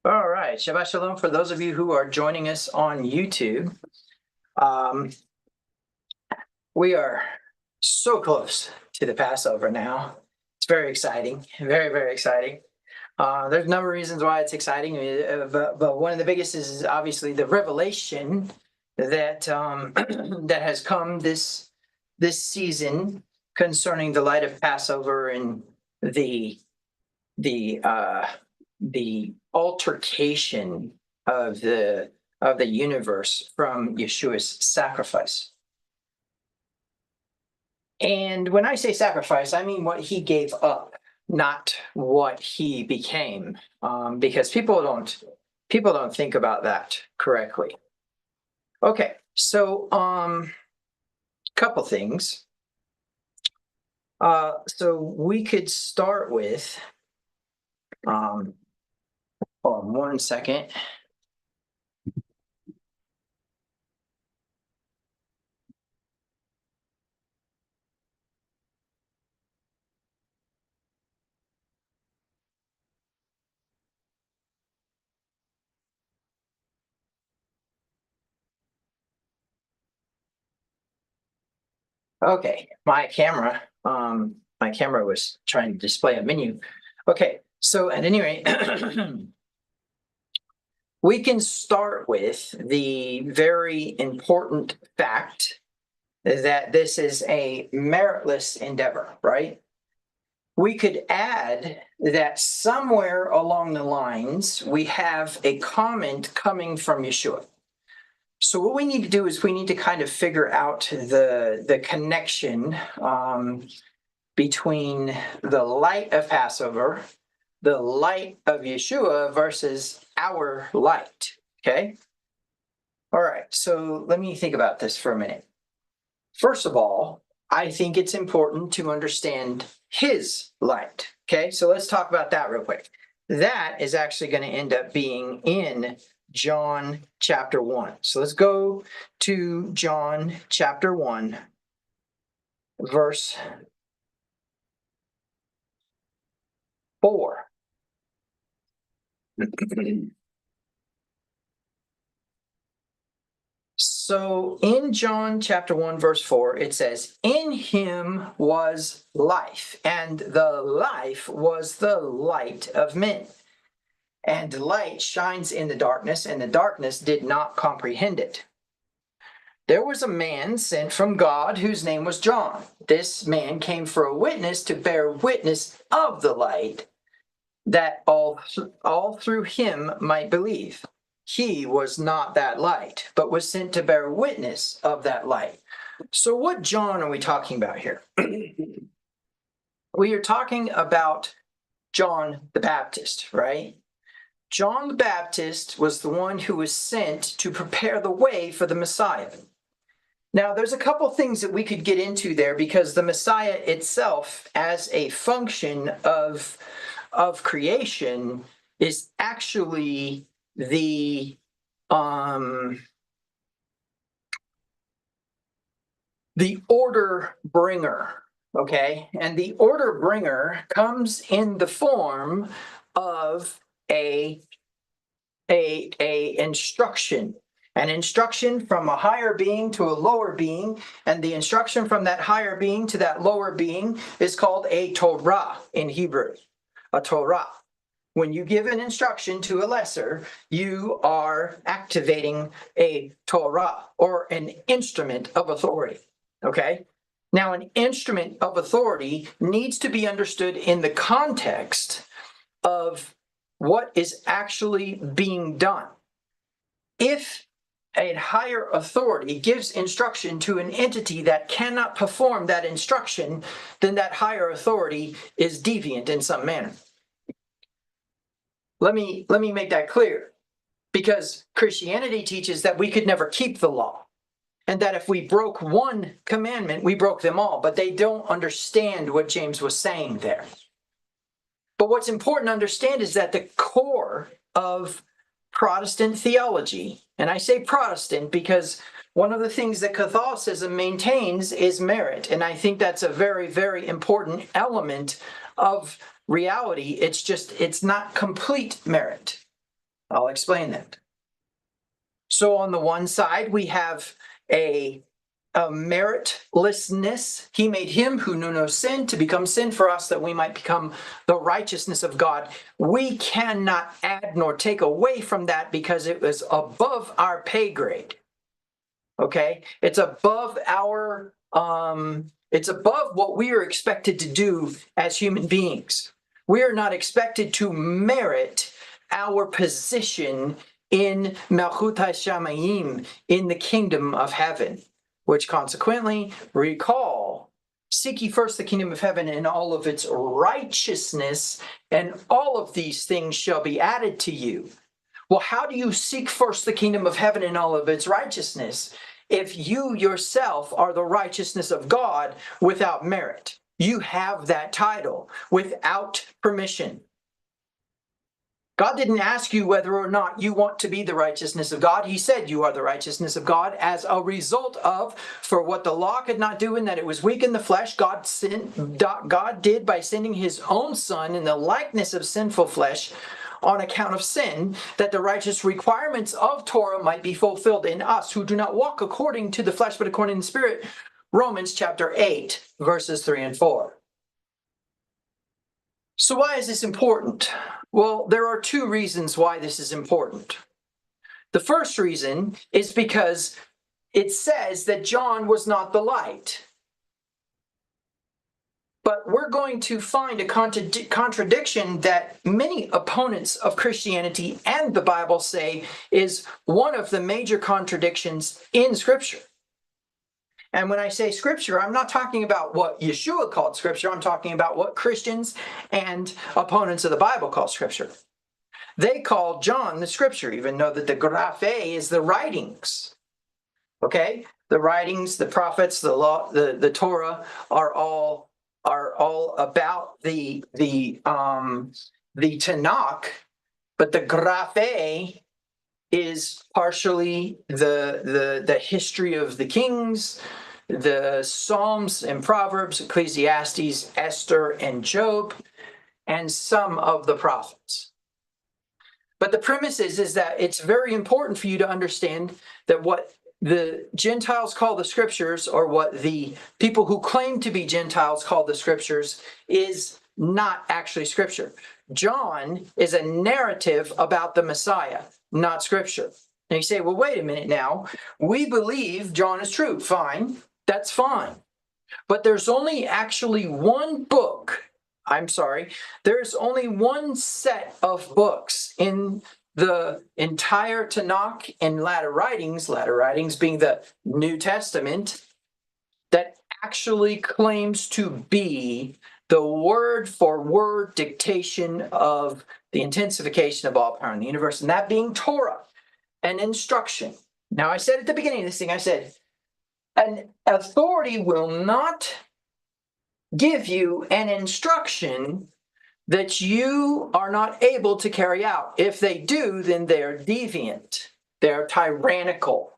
All right, Shabbat Shalom for those of you who are joining us on YouTube. Um, we are so close to the Passover now. It's very exciting, very, very exciting. There's a number of reasons why it's exciting, but one of the biggest is obviously the revelation that that has come this season concerning the light of Passover and the the uh, the altercation of the universe from Yeshua's sacrifice. And when I say sacrifice, I mean what he gave up, not what he became, because people don't think about that correctly. Okay, so couple things. So we could start with hold on 1 second. Okay, my camera was trying to display a menu. Okay, so at any rate, we can start with the very important fact that this is a meritless endeavor, right? We could add that somewhere along the lines, we have a comment coming from Yeshua. So what we need to do is we need to kind of figure out the connection between the light of Passover, the light of Yeshua versus our light. Okay. All right. So let me think about this for a minute. First of all, I think it's important to understand his light. Okay. So let's talk about that real quick. That is actually going to end up being in John chapter 1. So let's go to John chapter 1, verse 4. So in John chapter 1, verse 4, it says, "In him was life, and the life was the light of men. And light shines in the darkness, and the darkness did not comprehend it. There was a man sent from God whose name was John. This man came for a witness to bear witness of the light, that all through him might believe. He was not that light, but was sent to bear witness of that light." So what John are we talking about here? We are talking about John the Baptist, right? John the Baptist was the one who was sent to prepare the way for the Messiah. Now, there's a couple things that we could get into there, because the Messiah itself, as a function of creation, is actually the order bringer. Okay, and the order bringer comes in the form of a instruction, an instruction from a higher being to a lower being, and the instruction from that higher being to that lower being is called a Torah in Hebrew, a Torah. When you give an instruction to a lesser, you are activating a Torah, or an instrument of authority. Okay? Now, an instrument of authority needs to be understood in the context of what is actually being done. If a higher authority gives instruction to an entity that cannot perform that instruction, then that higher authority is deviant in some manner. Let me make that clear, because Christianity teaches that we could never keep the law, and that if we broke one commandment, we broke them all. But they don't understand what James was saying there. But what's important to understand is that the core of Protestant theology, and I say Protestant because one of the things that Catholicism maintains is merit, and I think that's a very, very important element of reality. It's not complete merit. I'll explain that. So on the one side, we have a meritlessness. He made him who knew no sin to become sin for us, that we might become the righteousness of God. We cannot add nor take away from that because it was above our pay grade. Okay? It's above our it's above what we are expected to do as human beings. We are not expected to merit our position in Malchut HaShamayim, in the kingdom of heaven, which consequently, recall, seek ye first the kingdom of heaven and all of its righteousness, and all of these things shall be added to you. Well, how do you seek first the kingdom of heaven and all of its righteousness if you yourself are the righteousness of God without merit? You have that title without permission. God didn't ask you whether or not you want to be the righteousness of God. He said you are the righteousness of God as a result of, for what the law could not do in that it was weak in the flesh, God did by sending his own son in the likeness of sinful flesh on account of sin, that the righteous requirements of Torah might be fulfilled in us who do not walk according to the flesh but according to the Spirit. Romans chapter 8, verses 3 and 4. So why is this important? Well, there are two reasons why this is important. The first reason is because it says that John was not the light. But we're going to find a contradiction that many opponents of Christianity and the Bible say is one of the major contradictions in Scripture. And when I say Scripture, I'm not talking about what Yeshua called Scripture. I'm talking about what Christians and opponents of the Bible call Scripture. They call John the Scripture, even though that the graphe is the writings. Okay? The writings, the prophets, the law, the Torah are all about the Tanakh, but the graphe is partially the history of the kings, the Psalms and Proverbs, Ecclesiastes, Esther, and Job, and some of the prophets. But the premise is that it's very important for you to understand that what the Gentiles call the Scriptures, or what the people who claim to be Gentiles call the Scriptures, is not actually Scripture. John is a narrative about the Messiah, not Scripture. And you say, well, wait a minute now. We believe John is true. Fine. That's fine. But there's only actually one book. I'm sorry. There's only one set of books in the entire Tanakh and latter writings being the New Testament, that actually claims to be the word-for-word dictation of the intensification of all power in the universe, and that being Torah and instruction. Now, I said at the beginning of this thing, I said, an authority will not give you an instruction that you are not able to carry out. If they do, then they're deviant. They're tyrannical.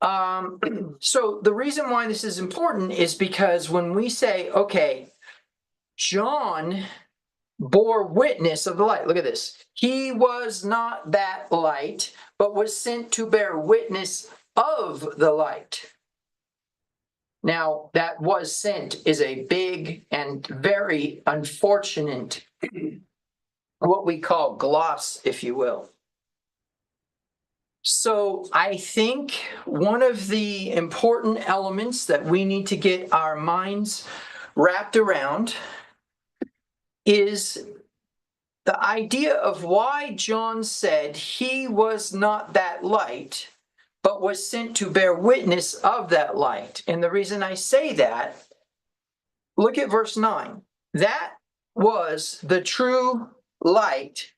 So the reason why this is important is because when we say, okay, John bore witness of the light. Look at this. He was not that light, but was sent to bear witness of the light. Now, that was sent is a big and very unfortunate, what we call gloss, if you will. So I think one of the important elements that we need to get our minds wrapped around is the idea of why John said he was not that light, but was sent to bear witness of that light. And the reason I say that, look at verse 9. That was the true light,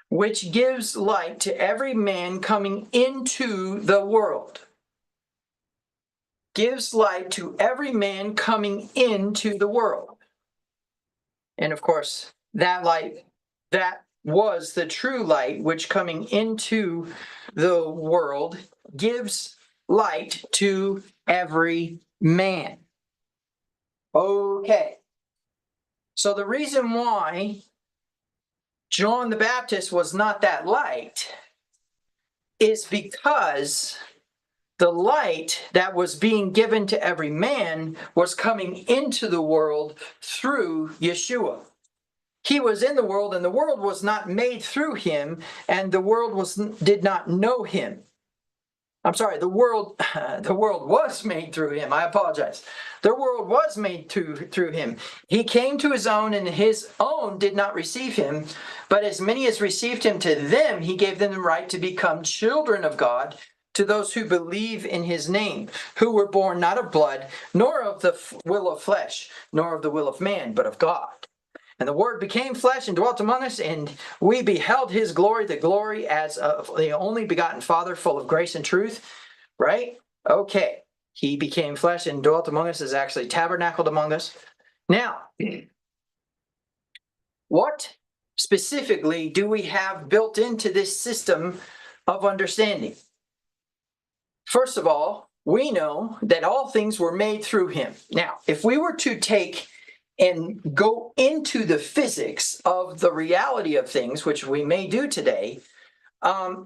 which gives light to every man coming into the world. Gives light to every man coming into the world. And of course, that light, that was the true light, which coming into the world gives light to every man. Okay. So the reason why John the Baptist was not that light is because the light that was being given to every man was coming into the world through Yeshua. He was in the world, and the world was not made through him, and the world did not know him. I'm sorry, the world was made through him. I apologize. The world was made through him. He came to his own, and his own did not receive him. But as many as received him, to them he gave them the right to become children of God, to those who believe in his name, who were born not of blood, nor of the will of flesh, nor of the will of man, but of God. And the Word became flesh and dwelt among us, and we beheld his glory, the glory as of the only begotten Father, full of grace and truth. Right? Okay. He became flesh and dwelt among us, is actually tabernacled among us. Now, what specifically do we have built into this system of understanding? First of all, we know that all things were made through him. Now, if we were to take and go into the physics of the reality of things, which we may do today,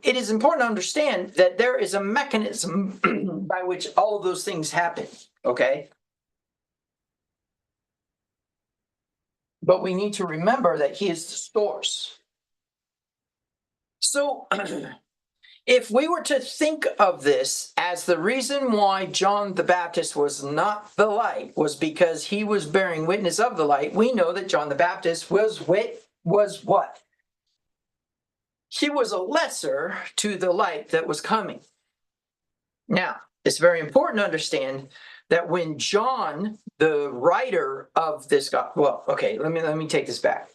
it is important to understand that there is a mechanism by which all of those things happen, okay? But we need to remember that he is the source. So, if we were to think of this as the reason why John the Baptist was not the light was because he was bearing witness of the light, we know that John the Baptist was what? He was a lesser to the light that was coming. Now, it's very important to understand that when John, the writer of this gospel, well, okay, let me take this back.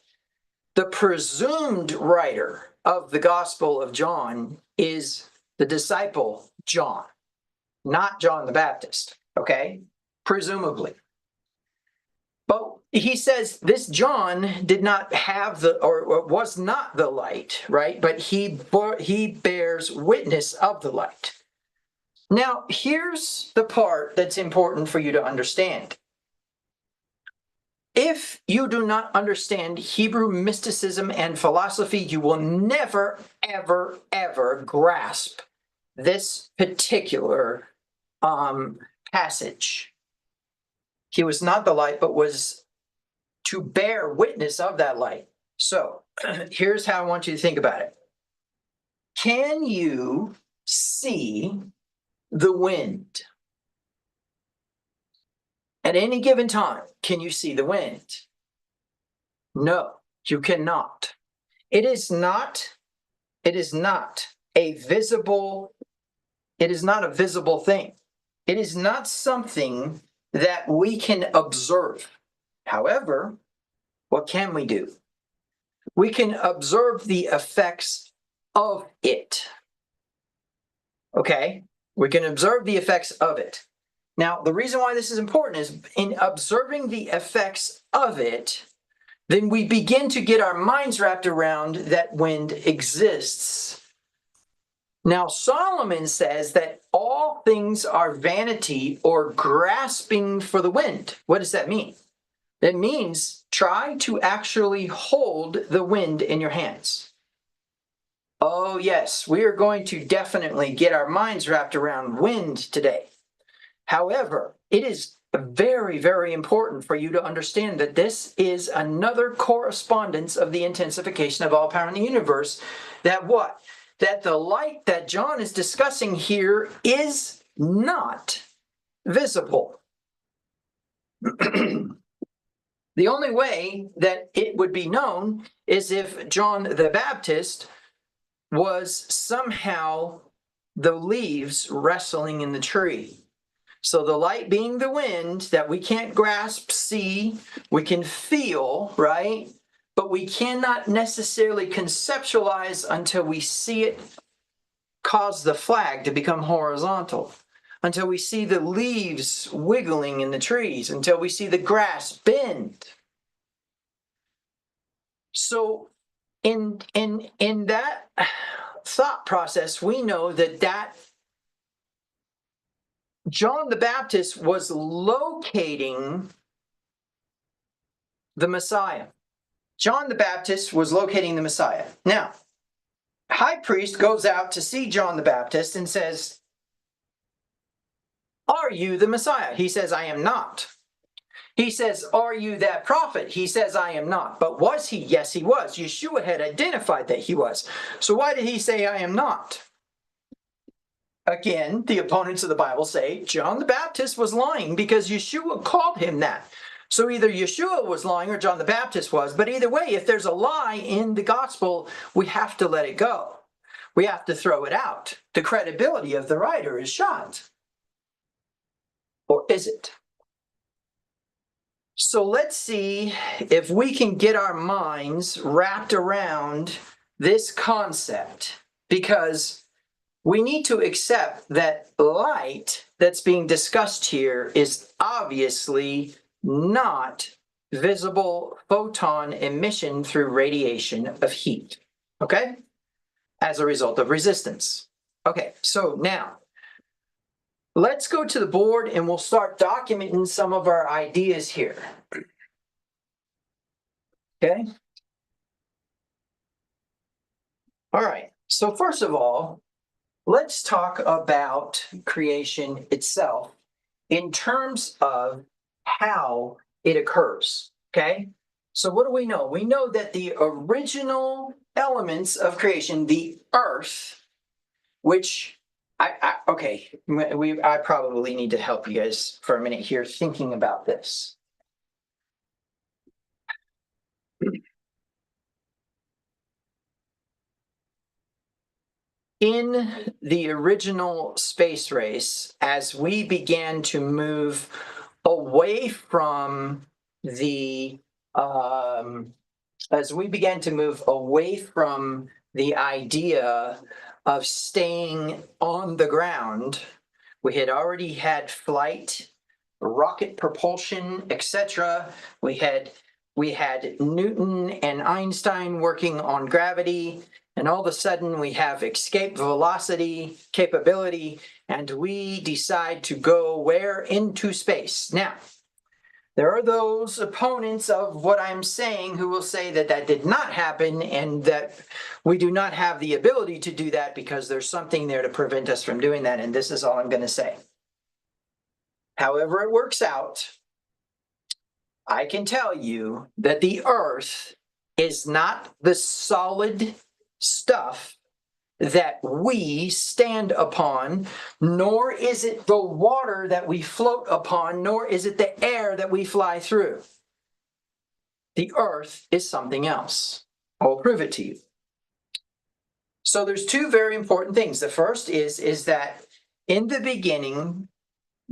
The presumed writer of the Gospel of John is the disciple John, not John the Baptist, okay? Presumably. But he says this John did not have or was not the light, right? But he bears witness of the light. Now, here's the part that's important for you to understand. If you do not understand Hebrew mysticism and philosophy, you will never, ever, ever grasp this particular passage. He was not the light, but was to bear witness of that light. So here's how I want you to think about it. Can you see the wind? At any given time, can you see the wind? No, you cannot. It is not a visible thing. It is not something that we can observe. However, what can we do? We can observe the effects of it. Okay? We can observe the effects of it. Now, the reason why this is important is in observing the effects of it, then we begin to get our minds wrapped around that wind exists. Now, Solomon says that all things are vanity or grasping for the wind. What does that mean? That means try to actually hold the wind in your hands. Oh, yes, we are going to definitely get our minds wrapped around wind today. However, it is very, very important for you to understand that this is another correspondence of the intensification of all power in the universe. That what? That the light that John is discussing here is not visible. The only way that it would be known is if John the Baptist was somehow the leaves wrestling in the tree. So the light being the wind that we can't grasp, see, we can feel, right? But we cannot necessarily conceptualize until we see it cause the flag to become horizontal, until we see the leaves wiggling in the trees, until we see the grass bend. So in that thought process, we know that John the Baptist was locating the Messiah. John the Baptist was locating the Messiah. Now, high priest goes out to see John the Baptist and says, "Are you the Messiah?" He says, "I am not." He says, "Are you that prophet?" He says, "I am not." But was he? Yes, he was. Yeshua had identified that he was. So why did he say, "I am not"? Again, the opponents of the Bible say John the Baptist was lying because Yeshua called him that. So either Yeshua was lying or John the Baptist was. But either way, if there's a lie in the gospel, we have to let it go. We have to throw it out. The credibility of the writer is shot. Or is it? So let's see if we can get our minds wrapped around this concept, because we need to accept that light that's being discussed here is obviously not visible photon emission through radiation of heat, okay? As a result of resistance. Okay, so now let's go to the board and we'll start documenting some of our ideas here. Okay? All right, so first of all, let's talk about creation itself in terms of how it occurs, okay? So what do we know? We know that the original elements of creation, the earth, which I probably need to help you guys for a minute here thinking about this. In the original space race, as we began to move away from the idea of staying on the ground, we had already had flight, rocket propulsion, etc. We had Newton and Einstein working on gravity, and all of a sudden we have escape velocity capability, and we decide to go where? Into space. Now, there are those opponents of what I'm saying who will say that that did not happen and that we do not have the ability to do that because there's something there to prevent us from doing that, and this is all I'm going to say. However it works out, I can tell you that the earth is not the solid stuff that we stand upon, nor is it the water that we float upon, nor is it the air that we fly through. The earth is something else. I'll prove it to you. So there's two very important things. The first is that in the beginning,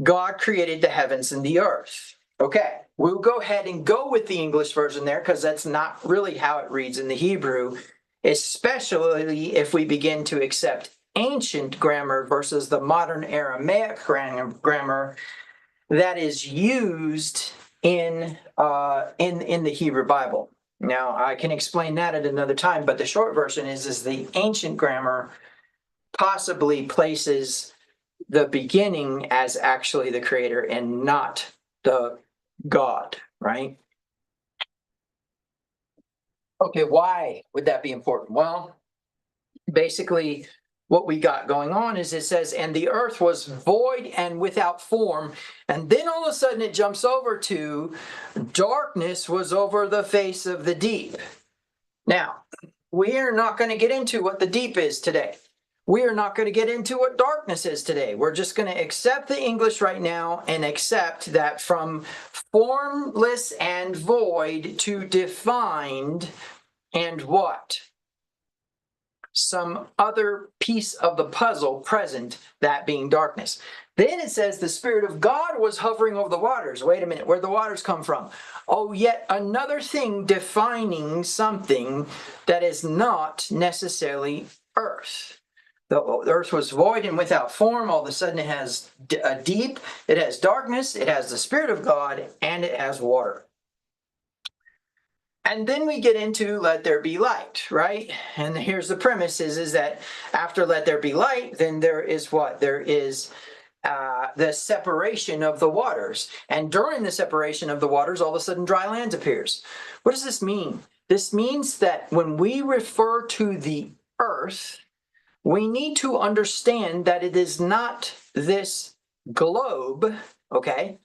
God created the heavens and the earth. Okay, we'll go ahead and go with the English version there because that's not really how it reads in the Hebrew, especially if we begin to accept ancient grammar versus the modern Aramaic grammar that is used in the Hebrew Bible. Now, I can explain that at another time, but the short version is the ancient grammar possibly places the beginning as actually the creator and not the God, right? Okay, why would that be important? Well, basically, what we got going on is it says, and the earth was void and without form. And then all of a sudden it jumps over to darkness was over the face of the deep. Now, we are not going to get into what the deep is today. We are not going to get into what darkness is today. We're just going to accept the English right now and accept that from formless and void to defined and what? Some other piece of the puzzle present, that being darkness. Then it says the Spirit of God was hovering over the waters. Wait a minute, where'd the waters come from? Oh, yet another thing defining something that is not necessarily earth. The earth was void and without form. All of a sudden it has a deep, it has darkness, it has the Spirit of God, and it has water. And then we get into let there be light, right? And here's the premise is that after let there be light, then there is what? There is the separation of the waters. And during the separation of the waters, all of a sudden dry land appears. What does this mean? This means that when we refer to the earth, we need to understand that it is not this globe, okay?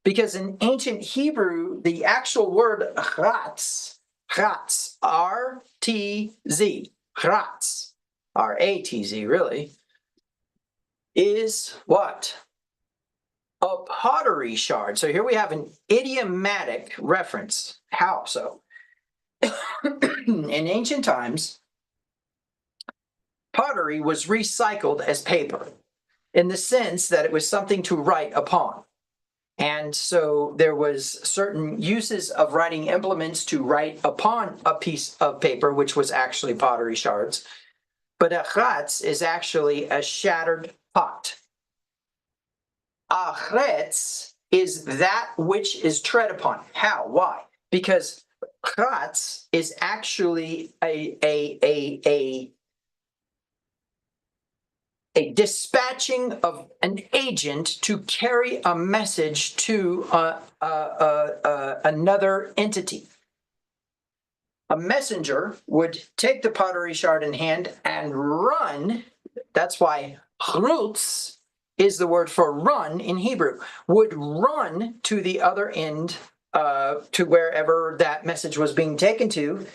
Because in ancient Hebrew, the actual word chatz, R-T-Z, chatz, R-A-T-Z really, is what? A pottery shard. So here we have an idiomatic reference. How so? In ancient times, pottery was recycled as paper in the sense that it was something to write upon. And so there was certain uses of writing implements to write upon a piece of paper, which was actually pottery shards. But a chatz is actually a shattered pot. Achetz is that which is tread upon. How? Why? Because chatz is actually a dispatching of an agent to carry a message to another entity. A messenger would take the pottery shard in hand and run. That's why chrutz is the word for run in Hebrew. Would run to the other end, to wherever that message was being taken to.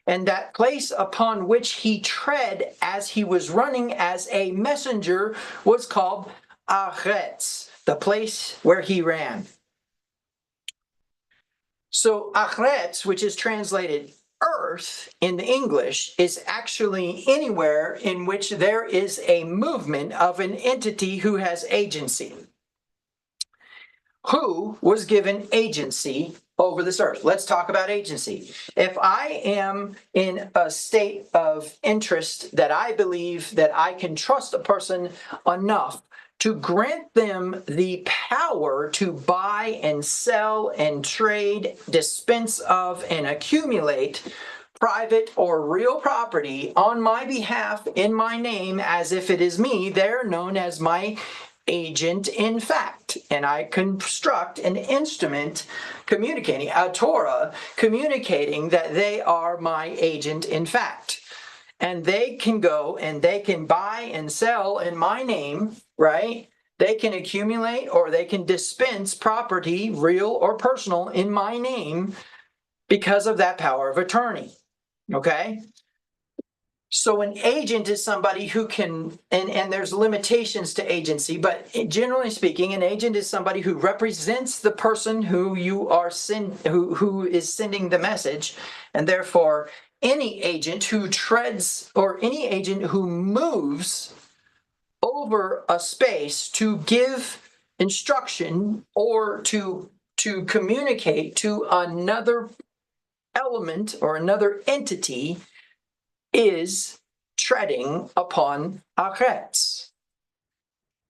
And that place upon which he tread as he was running as a messenger was called Achetz, the place where he ran. So Achetz, which is translated earth in the English, is actually anywhere in which there is a movement of an entity who has agency. Who was given agency over this earth? Let's talk about agency. If I am in a state of interest that I believe that I can trust a person enough to grant them the power to buy and sell and trade, dispense of, and accumulate private or real property on my behalf in my name as if it is me, they're known as my agent in fact. And I construct an instrument communicating, a Torah, communicating that they are my agent in fact. And they can go and they can buy and sell in my name, right? They can accumulate or they can dispense property, real or personal, in my name because of that power of attorney, okay? So an agent is somebody who can, and there's limitations to agency, but generally speaking, an agent is somebody who represents the person who you are who is sending the message, and therefore any agent who treads or any agent who moves over a space to give instruction or to communicate to another element or another entity is treading upon Achetz.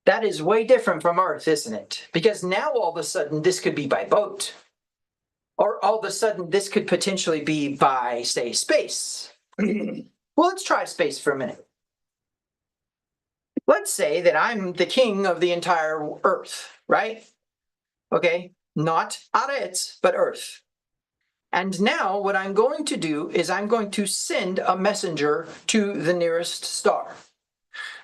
That is way different from earth, isn't it? Because now all of a sudden this could be by boat. Or all of a sudden this could potentially be by, say, space. Well, let's try space for a minute. Let's say that I'm the king of the entire earth, right? Okay, not Aretz, but earth. And now what I'm going to do is I'm going to send a messenger to the nearest star.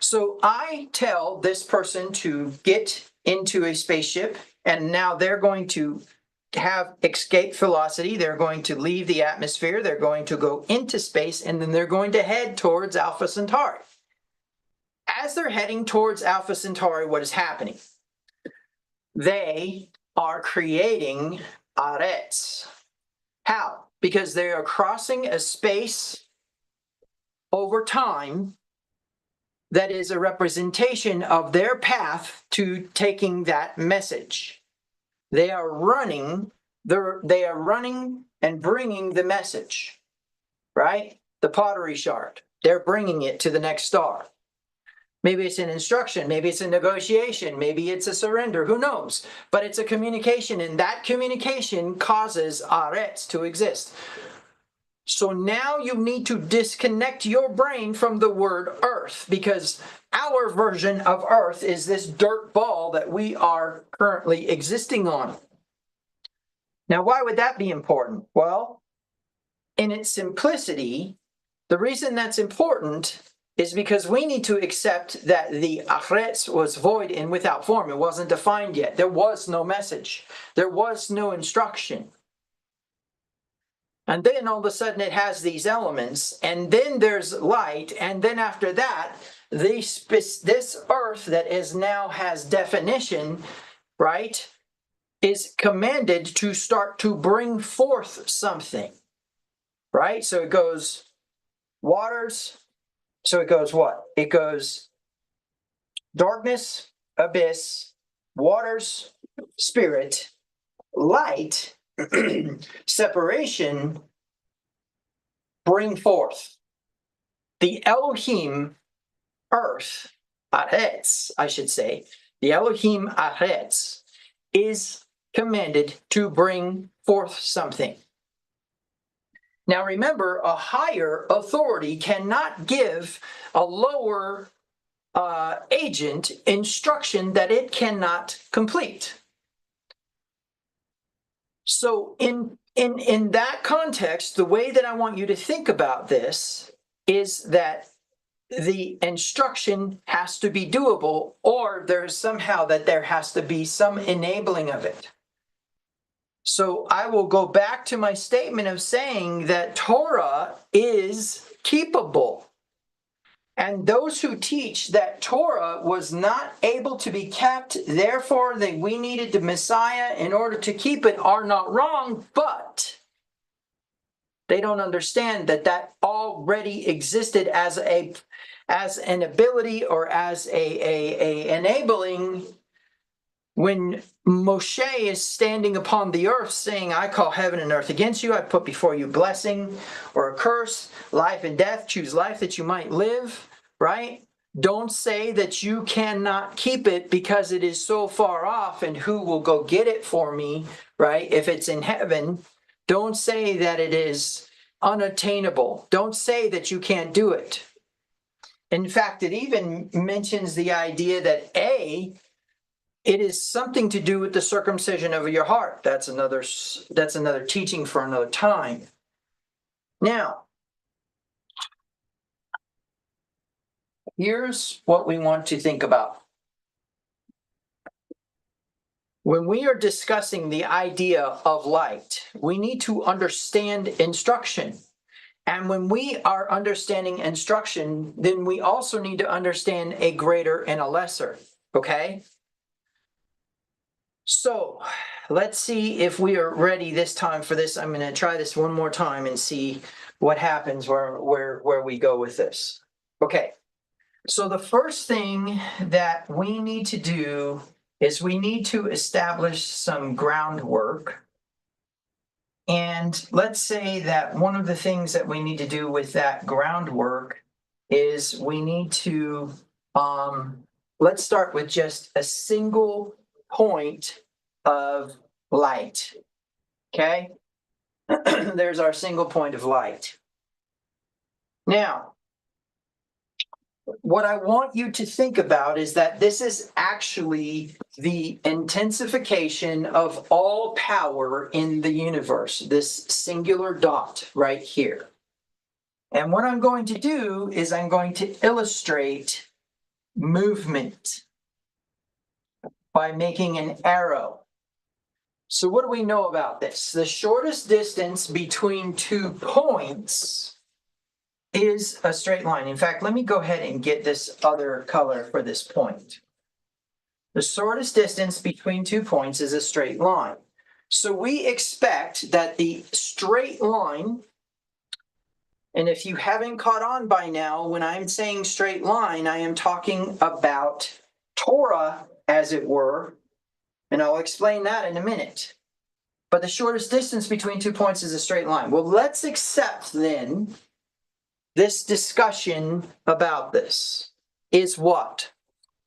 So I tell this person to get into a spaceship, and now they're going to have escape velocity. They're going to leave the atmosphere. They're going to go into space, and then they're going to head towards Alpha Centauri. As they're heading towards Alpha Centauri, what is happening? They are creating Aretz. How? Because they are crossing a space over time that is a representation of their path to taking that message. They are running and bringing the message, right? The pottery shard. They're bringing it to the next star. Maybe it's an instruction, maybe it's a negotiation, maybe it's a surrender, who knows? But it's a communication, and that communication causes Aretz to exist. So now you need to disconnect your brain from the word earth, because our version of earth is this dirt ball that we are currently existing on. Now, why would that be important? Well, in its simplicity, the reason that's important is because we need to accept that the Achretz was void and without form. It wasn't defined yet. There was no message. There was no instruction. And then all of a sudden it has these elements, and then there's light, and then after that, this earth that is now has definition, right, is commanded to start to bring forth something, right? So it goes waters, so it goes what? It goes darkness, abyss, waters, spirit, light, separation, bring forth. The Elohim earth, Aretz, I should say, the Elohim Aretz is commanded to bring forth something. Now remember, a higher authority cannot give a lower agent instruction that it cannot complete. So in that context, the way that I want you to think about this is that the instruction has to be doable, or there's somehow that there has to be some enabling of it. So I will go back to my statement of saying that Torah is keepable. And those who teach that Torah was not able to be kept, therefore that we needed the Messiah in order to keep it, are not wrong, but they don't understand that that already existed as an ability or as a enabling. When Moshe is standing upon the earth saying, I call heaven and earth against you, I put before you blessing or a curse, life and death, choose life that you might live, right? Don't say that you cannot keep it because it is so far off and who will go get it for me, right? If it's in heaven, don't say that it is unattainable. Don't say that you can't do it. In fact, it even mentions the idea that it is something to do with the circumcision of your heart. That's another teaching for another time. Now, here's what we want to think about. When we are discussing the idea of light, we need to understand instruction. And when we are understanding instruction, then we also need to understand a greater and a lesser, okay? So let's see if we are ready this time for this. I'm going to try this one more time and see what happens where we go with this. Okay, so the first thing that we need to do is we need to establish some groundwork. And let's say that one of the things that we need to do with that groundwork is we need to, let's start with just a single point of light, okay? There's our single point of light. Now, what I want you to think about is that this is actually the intensification of all power in the universe, this singular dot right here. And what I'm going to do is I'm going to illustrate movement by making an arrow. So what do we know about this? The shortest distance between 2 points is a straight line. In fact, let me go ahead and get this other color for this point. The shortest distance between 2 points is a straight line. So we expect that the straight line, and if you haven't caught on by now, when I'm saying straight line, I am talking about Torah, as it were, and I'll explain that in a minute. But the shortest distance between 2 points is a straight line. Well, let's accept then this discussion about this is what?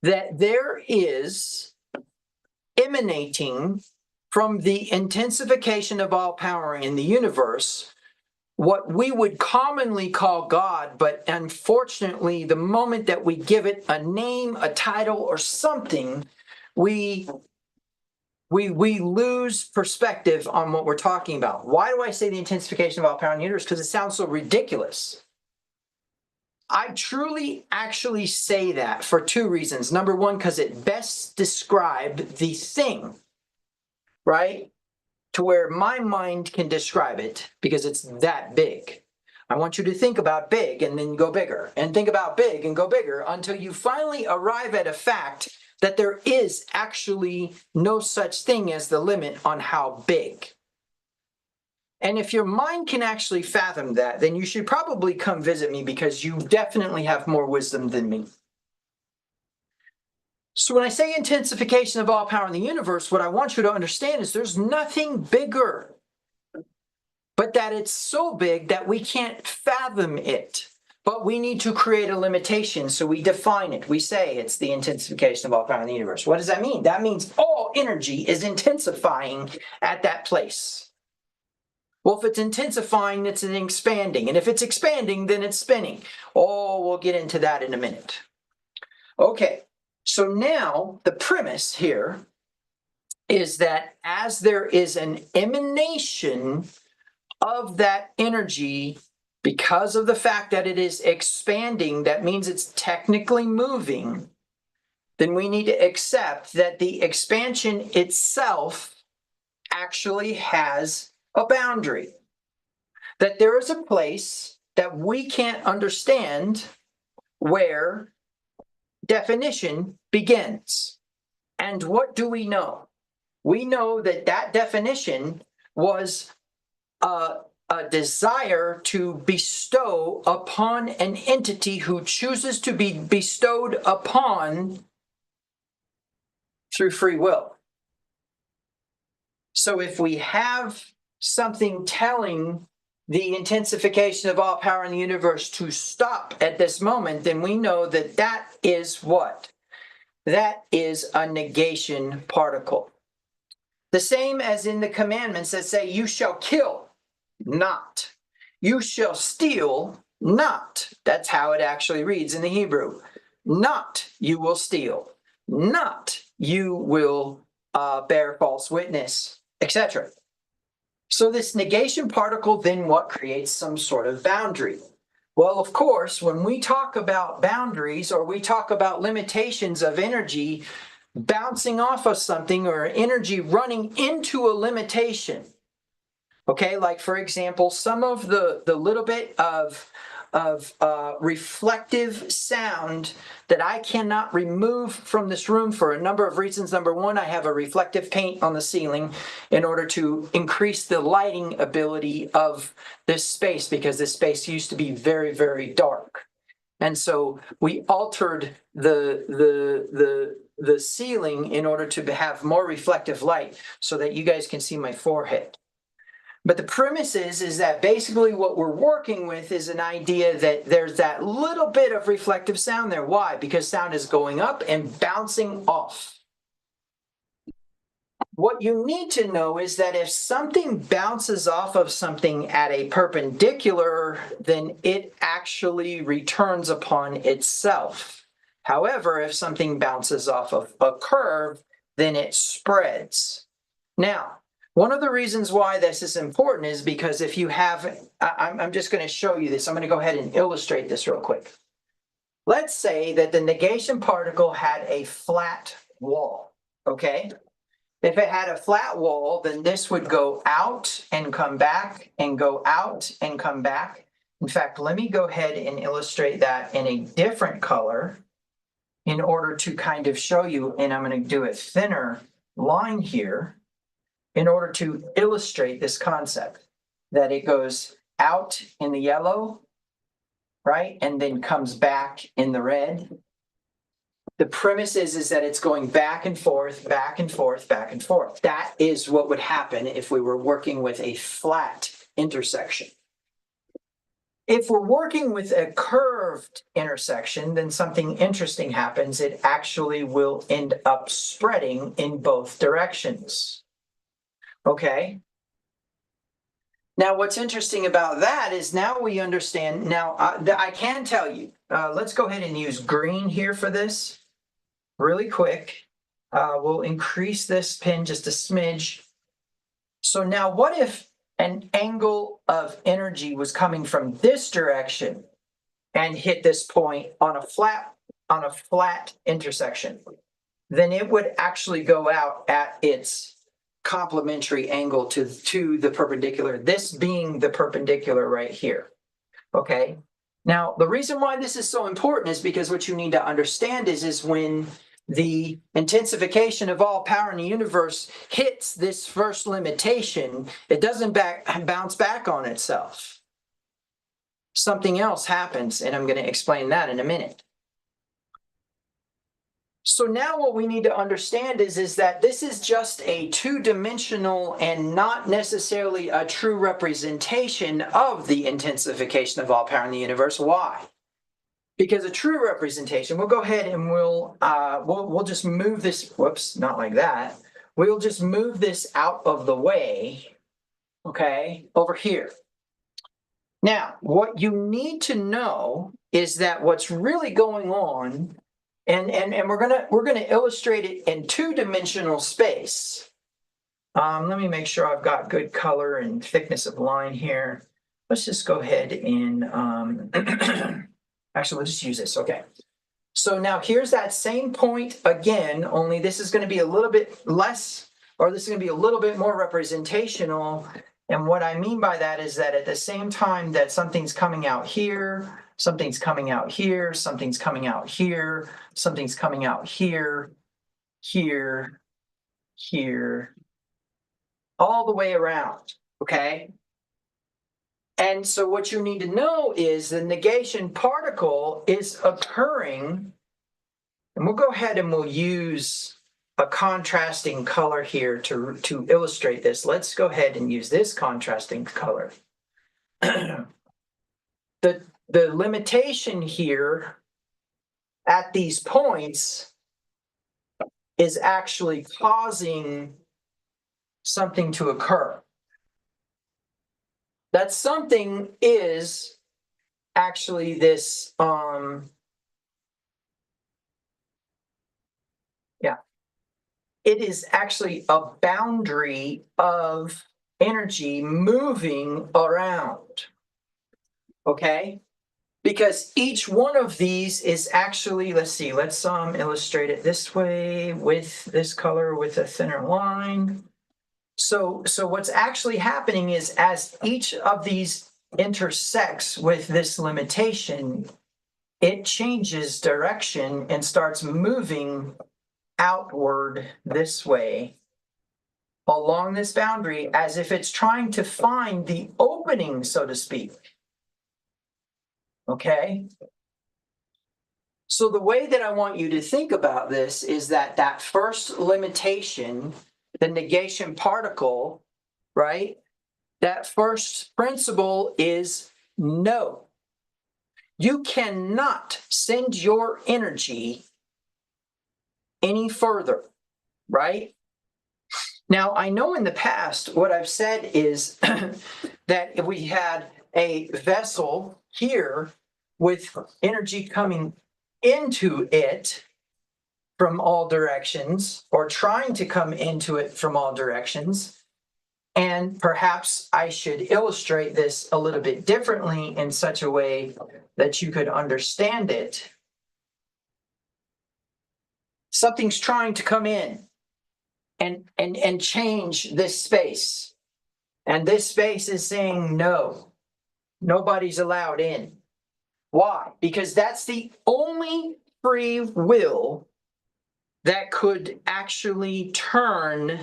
That there is emanating from the intensification of all power in the universe what we would commonly call God, but unfortunately, the moment that we give it a name, a title, or something, we we lose perspective on what we're talking about. Why do I say the intensification of all power in the universe? Because it sounds so ridiculous. I truly actually say that for two reasons. Number one, because it best describes the thing, right? To where my mind can describe it because it's that big. I want you to think about big and then go bigger, and think about big and go bigger until you finally arrive at a fact that there is actually no such thing as the limit on how big. And if your mind can actually fathom that, then you should probably come visit me because you definitely have more wisdom than me. So when I say intensification of all power in the universe, what I want you to understand is there's nothing bigger, but that it's so big that we can't fathom it. But we need to create a limitation, so we define it. We say it's the intensification of all power in the universe. What does that mean? That means all energy is intensifying at that place. Well, if it's intensifying, it's an expanding. And if it's expanding, then it's spinning. Oh, we'll get into that in a minute. Okay, so now the premise here is that as there is an emanation of that energy, because of the fact that it is expanding, that means it's technically moving, then we need to accept that the expansion itself actually has a boundary, that there is a place that we can't understand where definition begins. And what do we know? We know that that definition was a desire to bestow upon an entity who chooses to be bestowed upon through free will. So if we have something telling the intensification of all power in the universe to stop at this moment, then we know that that is what? That is a negation particle. The same as in the commandments that say, you shall kill not. You shall steal not. That's how it actually reads in the Hebrew. Not you will steal. Not you will bear false witness, etc. So this negation particle then what creates some sort of boundary? Well, of course, when we talk about boundaries or we talk about limitations of energy bouncing off of something or energy running into a limitation, okay, like for example, some of the little bit of reflective sound that I cannot remove from this room for a number of reasons. Number one, I have a reflective paint on the ceiling in order to increase the lighting ability of this space because this space used to be very, very dark. And so we altered the ceiling in order to have more reflective light so that you guys can see my forehead. But the premise is that basically what we're working with is an idea that there's that little bit of reflective sound there. Why? Because sound is going up and bouncing off. What you need to know is that if something bounces off of something at a perpendicular, then it actually returns upon itself. However, if something bounces off of a curve, then it spreads. Now, one of the reasons why this is important is because if you have, I'm just going to show you this. I'm going to go ahead and illustrate this real quick. Let's say that the negation particle had a flat wall, okay? If it had a flat wall, then this would go out and come back and go out and come back. In fact, let me go ahead and illustrate that in a different color in order to kind of show you, and I'm going to do a thinner line here in order to illustrate this concept, that it goes out in the yellow, right, and then comes back in the red. The premise is that it's going back and forth, back and forth, back and forth. That is what would happen if we were working with a flat intersection. If we're working with a curved intersection, then something interesting happens. It actually will end up spreading in both directions. Okay. Now, what's interesting about that is now we understand. Now, I can tell you, let's go ahead and use green here for this really quick. We'll increase this pin just a smidge. So now what if an angle of energy was coming from this direction and hit this point on a flat intersection? Then it would actually go out at its complementary angle to the perpendicular, this being the perpendicular right here. Okay. Now, the reason why this is so important is because what you need to understand is when the intensification of all power in the universe hits this first limitation, it doesn't bounce back on itself. Something else happens, and I'm going to explain that in a minute. So now what we need to understand is that this is just a two-dimensional and not necessarily a true representation of the intensification of all power in the universe. Why? Because a true representation, we'll go ahead and we'll just move this, whoops, not like that. We'll just move this out of the way, okay, over here. Now, what you need to know is that what's really going on, and we're gonna illustrate it in two-dimensional space. Let me make sure I've got good color and thickness of line here. Let's just go ahead and actually we'll just use this. Okay. So now here's that same point again, only this is going to be a little bit less, or this is going to be a little bit more representational. And what I mean by that is that at the same time that something's coming out here, something's coming out here, something's coming out here, something's coming out here, here, here, all the way around, okay? And so what you need to know is the negation particle is occurring, and we'll go ahead and we'll use a contrasting color here to illustrate this. Let's go ahead and use this contrasting color. The limitation here at these points is actually causing something to occur. That something is actually this, it is actually a boundary of energy moving around, okay? Because each one of these is actually, let's see, let's illustrate it this way with this color with a thinner line. So what's actually happening is as each of these intersects with this limitation, it changes direction and starts moving outward this way along this boundary as if it's trying to find the opening, so to speak. Okay? So the way that I want you to think about this is that that first limitation, the negation particle, right? That first principle is no. You cannot send your energy any further, right? Now, I know in the past what I've said is that if we had a vessel here with energy coming into it from all directions, or trying to come into it from all directions, and perhaps I should illustrate this a little bit differently in such a way that you could understand it. Something's trying to come in and change this space. And this space is saying no, nobody's allowed in. Why? Because that's the only free will that could actually turn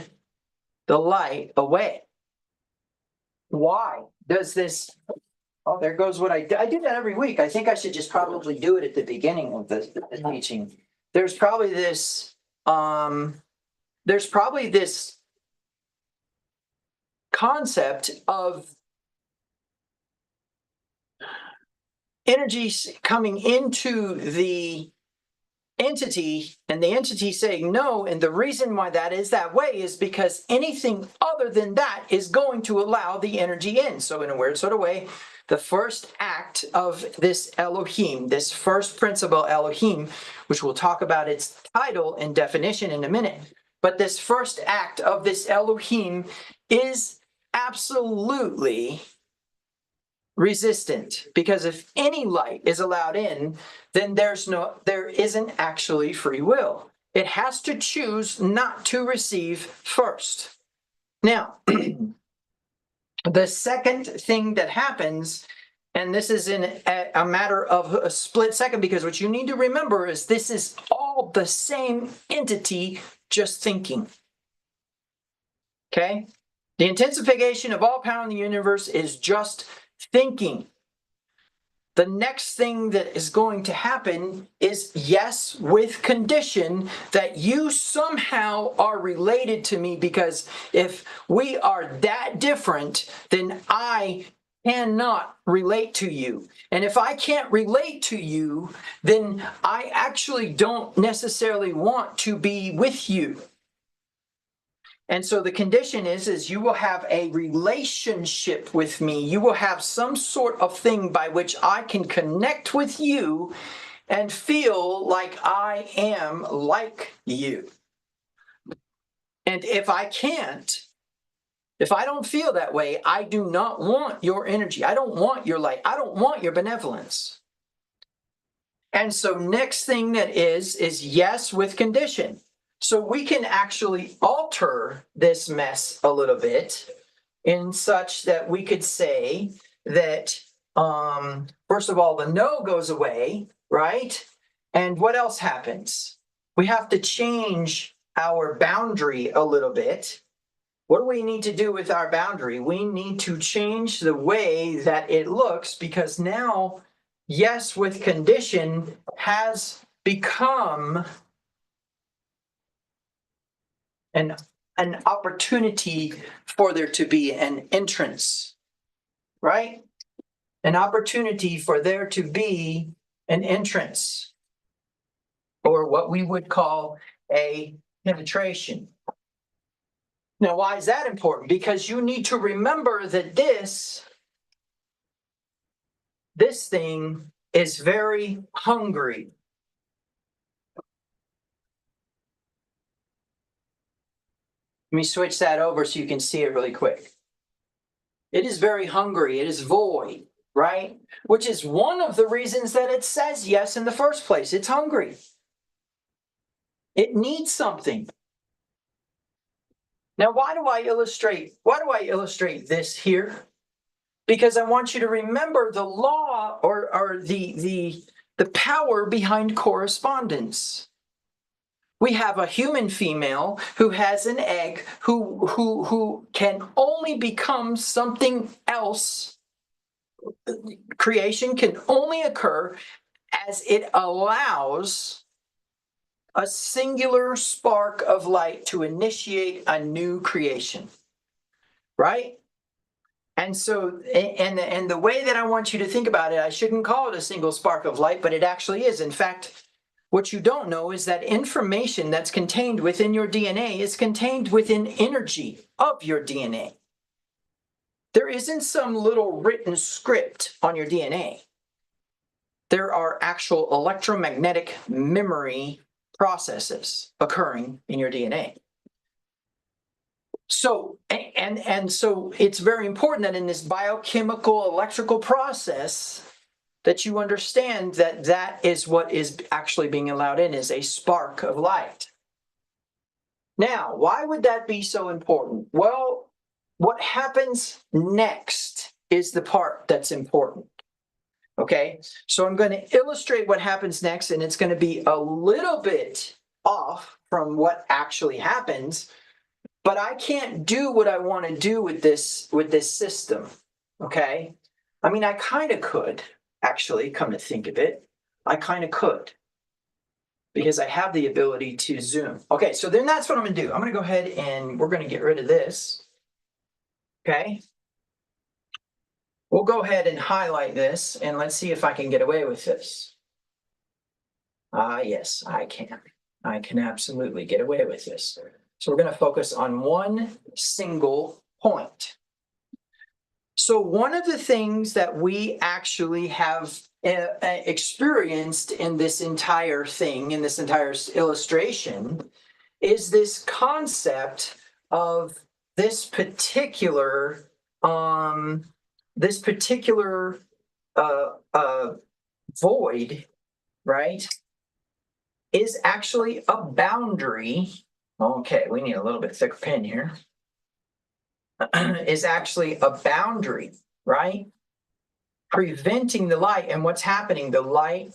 the light away. Why does this? Oh, there goes what I do that every week. I think I should just probably do it at the beginning of the teaching. There's probably this concept of energy coming into the entity and the entity saying no, and the reason why that is that way is because anything other than that is going to allow the energy in. So in a weird sort of way, The first act of this Elohim, this first principle Elohim, which we'll talk about its title and definition in a minute, but this first act of this Elohim is absolutely resistant, because if any light is allowed in, then there isn't actually free will. It has to choose not to receive first. Now, the second thing that happens, and this is in a matter of a split second, because what you need to remember is this is all the same entity just thinking. Okay? The intensification of all power in the universe is just thinking. The next thing that is going to happen is, yes, with condition that you somehow are related to me, because if we are that different, then I cannot relate to you. And if I can't relate to you, then I actually don't necessarily want to be with you. And so the condition is you will have a relationship with me. You will have some sort of thing by which I can connect with you and feel like I am like you. And if I can't, if I don't feel that way, I do not want your energy. I don't want your light. I don't want your benevolence. And so next thing that is yes with condition. So we can actually alter this mess a little bit in such that we could say that, first of all, the no goes away, right? And what else happens? We have to change our boundary a little bit. What do we need to do with our boundary? We need to change the way that it looks, because now, yes with condition has become an opportunity for there to be an entrance, right? An opportunity for there to be an entrance, or what we would call a penetration. Now, why is that important? Because you need to remember that this thing is very hungry. Let me switch that over so you can see it really quick. It is very hungry. It is void, right? Which is one of the reasons that it says yes in the first place. It's hungry. It needs something. Now, why do I illustrate this here? Because I want you to remember the law or the power behind correspondence. We have a human female who has an egg who can only become something else. Creation can only occur as it allows a singular spark of light to initiate a new creation, right? And so, and the way that I want you to think about it, I shouldn't call it a single spark of light, but it actually is. In fact, what you don't know is that information that's contained within your DNA is contained within energy of your DNA. There isn't some little written script on your DNA. There are actual electromagnetic memory processes occurring in your DNA. So, and so it's very important that in this biochemical electrical process that you understand that that is what is actually being allowed in, is a spark of light. Now, why would that be so important? Well, what happens next is the part that's important. Okay, so I'm going to illustrate what happens next, and it's going to be a little bit off from what actually happens, but I can't do what I want to do with this system. Okay, I mean, I kind of could. Actually, come to think of it, I kind of could, because I have the ability to zoom. Okay, so then that's what I'm going to do. I'm going to go ahead and we're going to get rid of this. Okay. We'll go ahead and highlight this, and let's see if I can get away with this. Yes, I can. I can absolutely get away with this. So we're going to focus on one single point. So one of the things that we actually have experienced in this entire thing, in this entire illustration, is this concept of this particular um, this particular uh, uh, void, right, is actually a boundary. Okay, we need a little bit thicker pen here. Is actually a boundary, right? Preventing the light. And what's happening? The light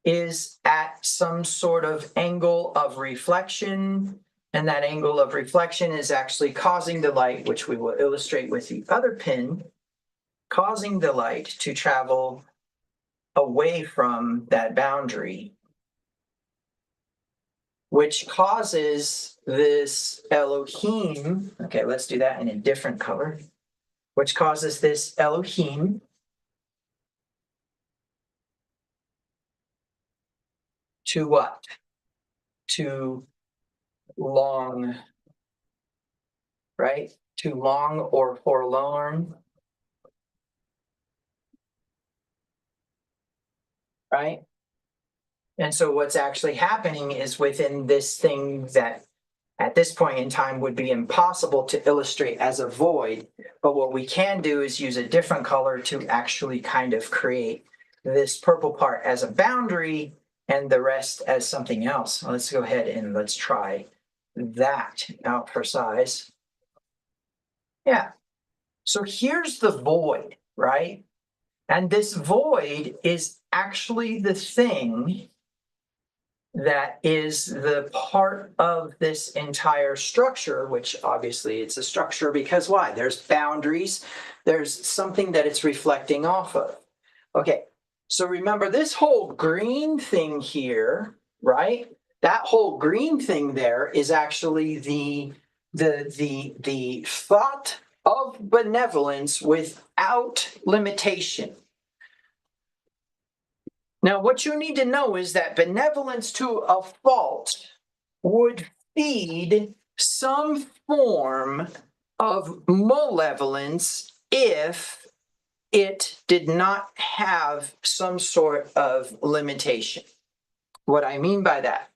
is at some sort of angle of reflection. And that angle of reflection is actually causing the light, which we will illustrate with the other pin, causing the light to travel away from that boundary, which causes this Elohim. Okay, let's do that in a different color, which causes this Elohim to what? To long, right? Too long or forlorn, right? And so what's actually happening is within this thing that at this point in time would be impossible to illustrate as a void, but what we can do is use a different color to actually kind of create this purple part as a boundary and the rest as something else. Let's go ahead and let's try that out for size. Yeah. So here's the void, right? And this void is actually the thing that is the part of this entire structure, which obviously it's a structure because why? There's boundaries, there's something that it's reflecting off of. Okay, so remember this whole green thing here, right? That whole green thing there is actually the thought of benevolence without limitation. Now, what you need to know is that benevolence to a fault would feed some form of malevolence if it did not have some sort of limitation. What I mean by that,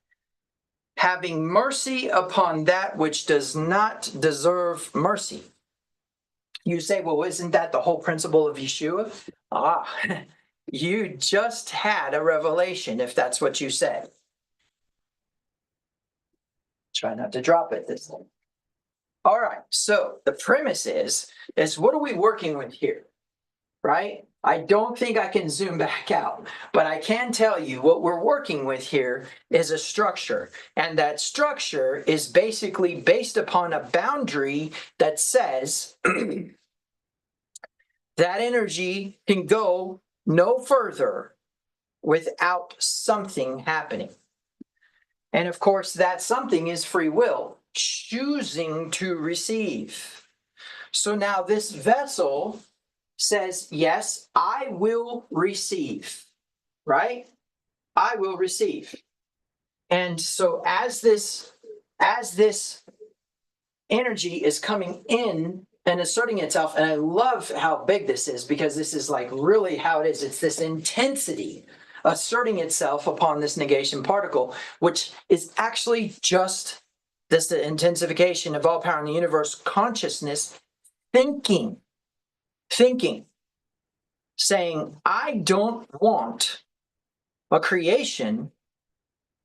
having mercy upon that which does not deserve mercy. You say, well, isn't that the whole principle of Yeshua? You just had a revelation if that's what you said. Try not to drop it this time. All right, so the premise is what are we working with here, right? I don't think I can zoom back out, but I can tell you what we're working with here is a structure, and that structure is basically based upon a boundary that says that energy can go no further without something happening. And of course, that something is free will, choosing to receive. So now this vessel says, yes, I will receive, right? I will receive. And so as this energy is coming in and asserting itself, and I love how big this is because this is like really how it is. It's this intensity asserting itself upon this negation particle, which is actually just this the intensification of all power in the universe consciousness thinking, saying, I don't want a creation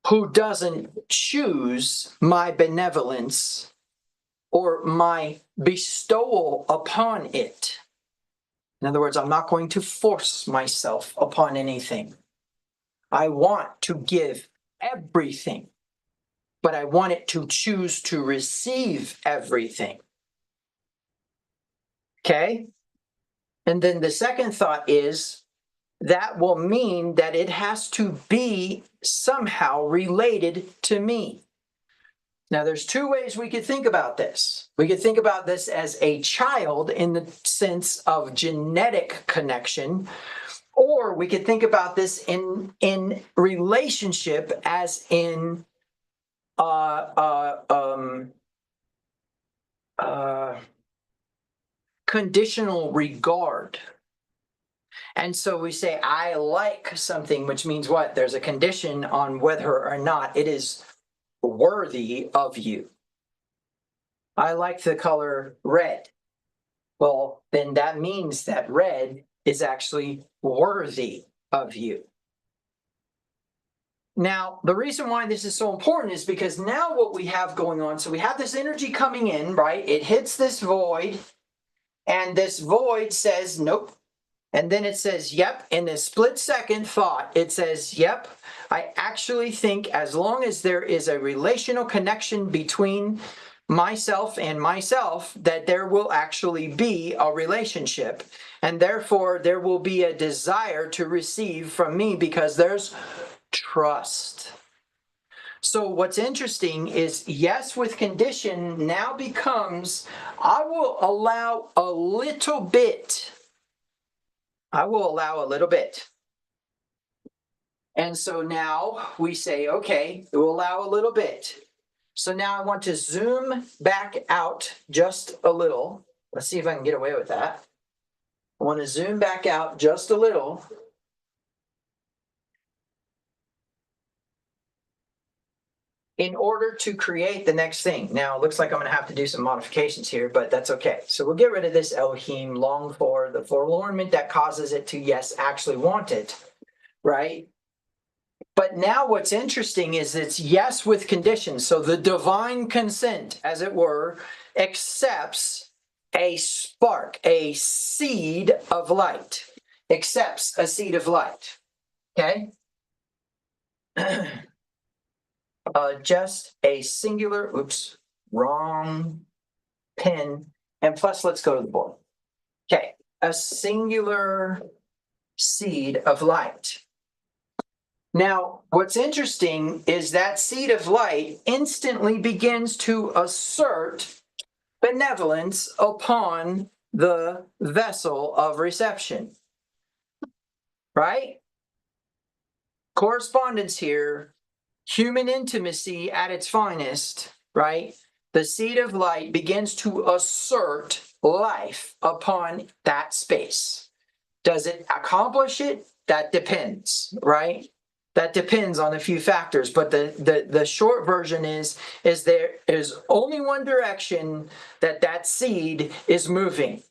who doesn't choose my benevolence or my bestowal upon it. In other words, I'm not going to force myself upon anything. I want to give everything, but I want it to choose to receive everything. Okay? And then the second thought is that will mean that it has to be somehow related to me. Now, there's two ways we could think about this. We could think about this as a child in the sense of genetic connection, or we could think about this in relationship as in conditional regard. And so we say, I like something, which means what? There's a condition on whether or not it is worthy of you. I like the color red. Well, then that means that red is actually worthy of you. Now, the reason why this is so important is because now what we have going on, so we have this energy coming in, right? It hits this void, and this void says, nope. And then it says, yep. In this split-second thought, it says, yep, I actually think as long as there is a relational connection between myself and myself, that there will actually be a relationship. And therefore, there will be a desire to receive from me because there's trust. So what's interesting is yes with condition now becomes, I will allow a little bit. I will allow a little bit. And so now we say, okay, we'll allow a little bit. So now I want to zoom back out just a little. Let's see if I can get away with that. I want to zoom back out just a little. In order to create the next thing. Now, it looks like I'm going to have to do some modifications here, but that's okay. So we'll get rid of this Elohim, long for, the forlornment that causes it to, yes, actually want it, right? But now what's interesting is it's yes with conditions. So the divine consent, as it were, accepts a spark, a seed of light, accepts a seed of light, okay? Just a singular, oops, wrong pen. And plus, let's go to the board. Okay, a singular seed of light. Now, what's interesting is that seed of light instantly begins to assert benevolence upon the vessel of reception, right? Correspondence here. Human intimacy at its finest, right? The seed of light begins to assert life upon that space. Does it accomplish it? That depends, right? That depends on a few factors. But the short version is there is only one direction that seed is moving.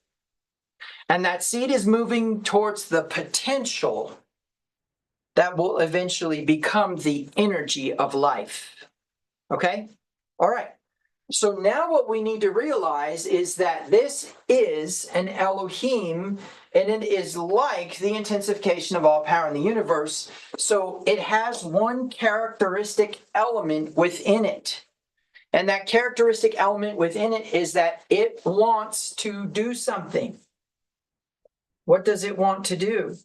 And that seed is moving towards the potential that will eventually become the energy of life. Okay? All right. So now what we need to realize is that this is an Elohim, and it is like the intensification of all power in the universe. So it has one characteristic element within it. And that characteristic element within it is that it wants to do something. What does it want to do?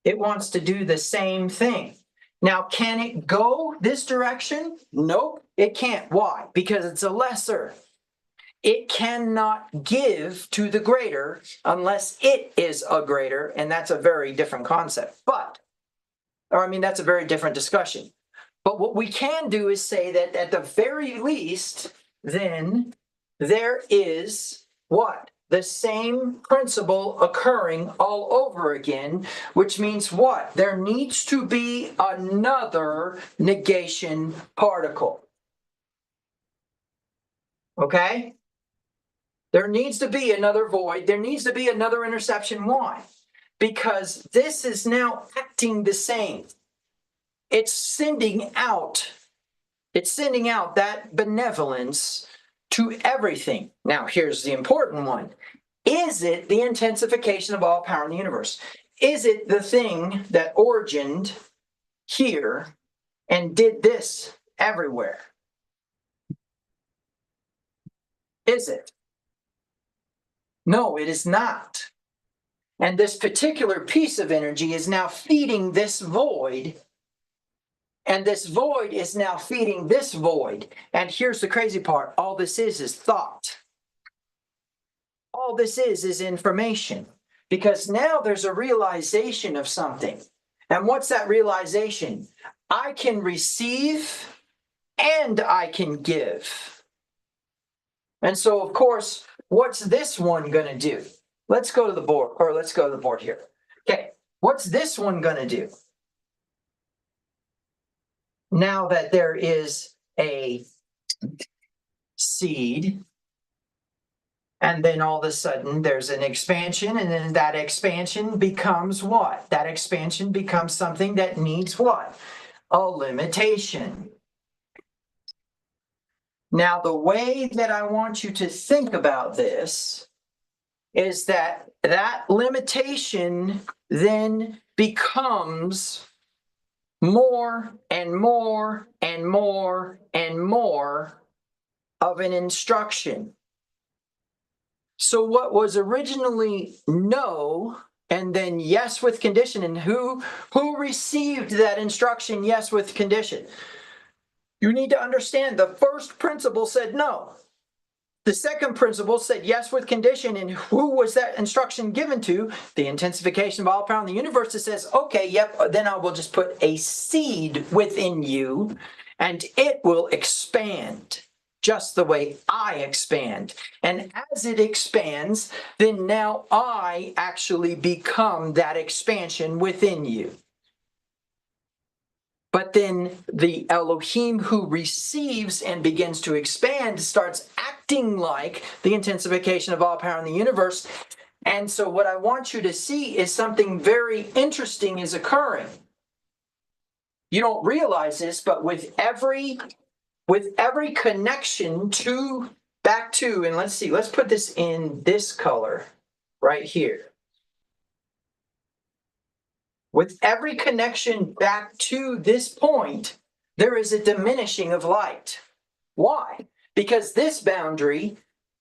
It wants to do the same thing. Now, can it go this direction? Nope, it can't. Why? Because it's a lesser. It cannot give to the greater unless it is a greater, and that's a very different concept. That's a very different discussion. But what we can do is say that at the very least, then there is what? The same principle occurring all over again, which means what? There needs to be another negation particle. Okay? There needs to be another void. There needs to be another interception. Why? Because this is now acting the same. It's sending out that benevolence to everything. Now, here's the important one. Is it the intensification of all power in the universe? Is it the thing that origined here and did this everywhere? Is it? No, it is not. And this particular piece of energy is now feeding this void. And this void is now feeding this void. And here's the crazy part. All this is thought. All this is information. Because now there's a realization of something. And what's that realization? I can receive and I can give. And so, of course, what's this one going to do? Let's go to the board, or let's go to the board here. Okay, what's this one going to do? Now that there is a seed, and then all of a sudden there's an expansion, and then that expansion becomes what? That expansion becomes something that needs what? A limitation. Now, the way that I want you to think about this is that that limitation then becomes more and more and more and more of an instruction. So what was originally no and then yes with condition, and who received that instruction yes with condition? You need to understand the first principle said no. The second principle said yes with condition, and who was that instruction given to? The intensification of all power in the universe that says, okay, yep, then I will just put a seed within you, and it will expand just the way I expand. And as it expands, then now I actually become that expansion within you. But then the Elohim who receives and begins to expand starts acting like the intensification of all power in the universe. And so what I want you to see is something very interesting is occurring. You don't realize this, but with every connection to back to, and let's see, let's put this in this color right here. With every connection back to this point, there is a diminishing of light. Why? Because this boundary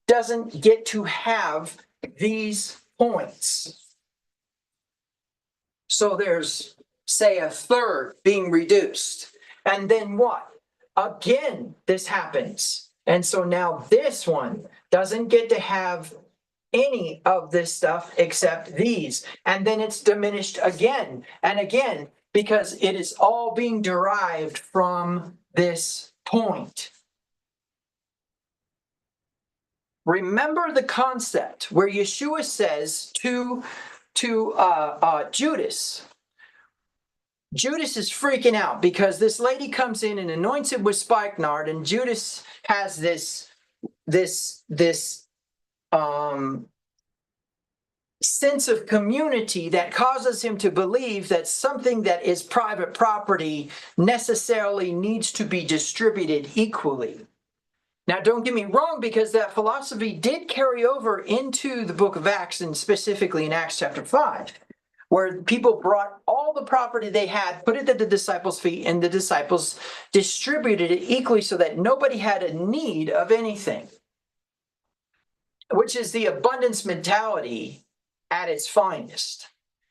doesn't get to have these points. So there's, say, a third being reduced. And then what? Again, this happens. And so now this one doesn't get to have any of this stuff except these, and then it's diminished again and again because it is all being derived from this point. Remember the concept where Yeshua says to Judas is freaking out because this lady comes in and anoints him with spikenard, and Judas has this sense of community that causes him to believe that something that is private property necessarily needs to be distributed equally. Now, don't get me wrong, because that philosophy did carry over into the book of Acts, and specifically in Acts chapter 5, where people brought all the property they had, put it at the disciples' feet, and the disciples distributed it equally so that nobody had a need of anything, which is the abundance mentality at its finest.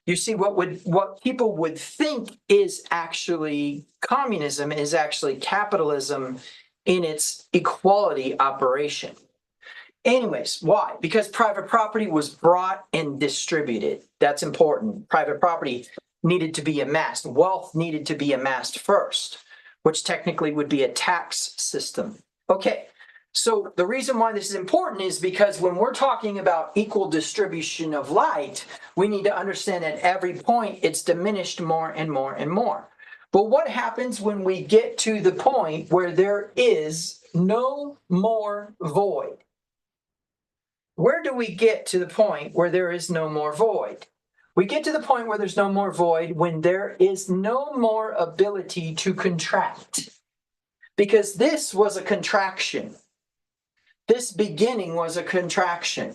You see, what people would think is actually communism is actually capitalism in its equality operation. Anyways, why? Because private property was brought and distributed. That's important. Private property needed to be amassed. Wealth needed to be amassed first, which technically would be a tax system. Okay. So the reason why this is important is because when we're talking about equal distribution of light, we need to understand at every point it's diminished more and more and more. But what happens when we get to the point where there is no more void? Where do we get to the point where there is no more void? We get to the point where there's no more void when there is no more ability to contract. Because this was a contraction. This beginning was a contraction.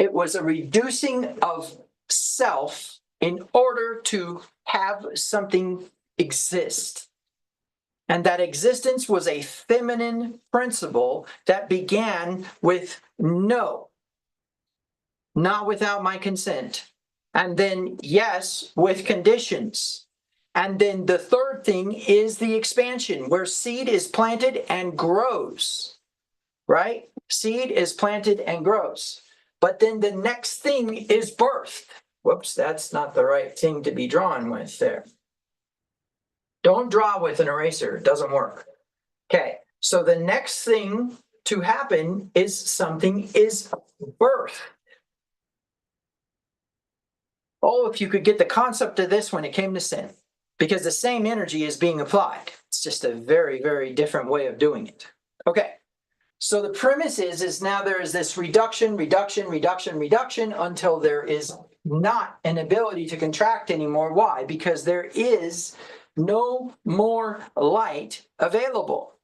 It was a reducing of self in order to have something exist. And that existence was a feminine principle that began with no, not without my consent. And then yes, with conditions. And then the third thing is the expansion, where seed is planted and grows, right? Seed is planted and grows. But then the next thing is birth. Whoops, that's not the right thing to be drawn with there. Don't draw with an eraser, it doesn't work. Okay, so the next thing to happen is something is birth. Oh, if you could get the concept of this when it came to sin, because the same energy is being applied. It's just a very, very different way of doing it. Okay. So the premise is now there is this reduction until there is not an ability to contract anymore. Why? Because there is no more light available.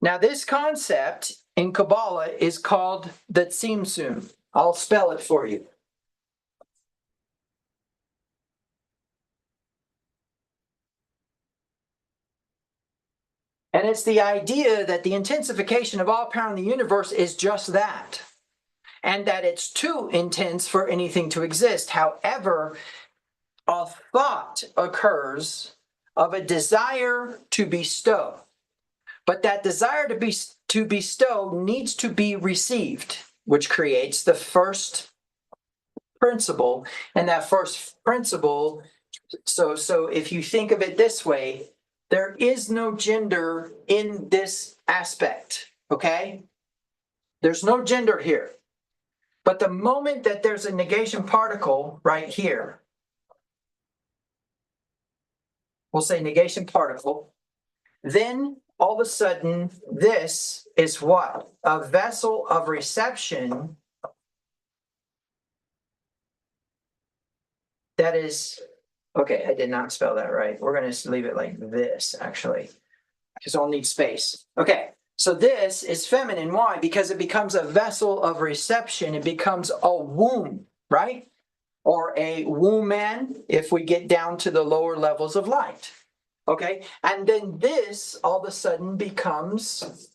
Now this concept in Kabbalah is called the Tzimtzum. I'll spell it for you. And it's the idea that the intensification of all power in the universe is just that. And that it's too intense for anything to exist. However, a thought occurs of a desire to bestow. But that desire to bestow needs to be received, which creates the first principle. And that first principle, so if you think of it this way, there is no gender in this aspect, okay? There's no gender here. But the moment that there's a negation particle right here, we'll say negation particle, then all of a sudden, this is what? A vessel of reception that is, okay, I did not spell that right. We're going to leave it like this, actually, because I'll need space. Okay, so this is feminine. Why? Because it becomes a vessel of reception. It becomes a womb, right? Or a woman if we get down to the lower levels of light. Okay, and then this all of a sudden becomes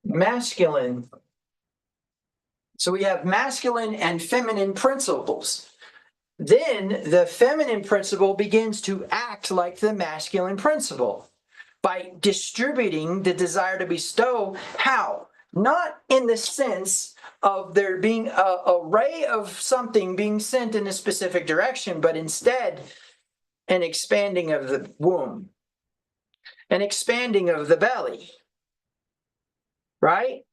masculine. So we have masculine and feminine principles. Then the feminine principle begins to act like the masculine principle by distributing the desire to bestow. How? Not in the sense of there being a ray of something being sent in a specific direction, but instead an expanding of the womb, an expanding of the belly, right?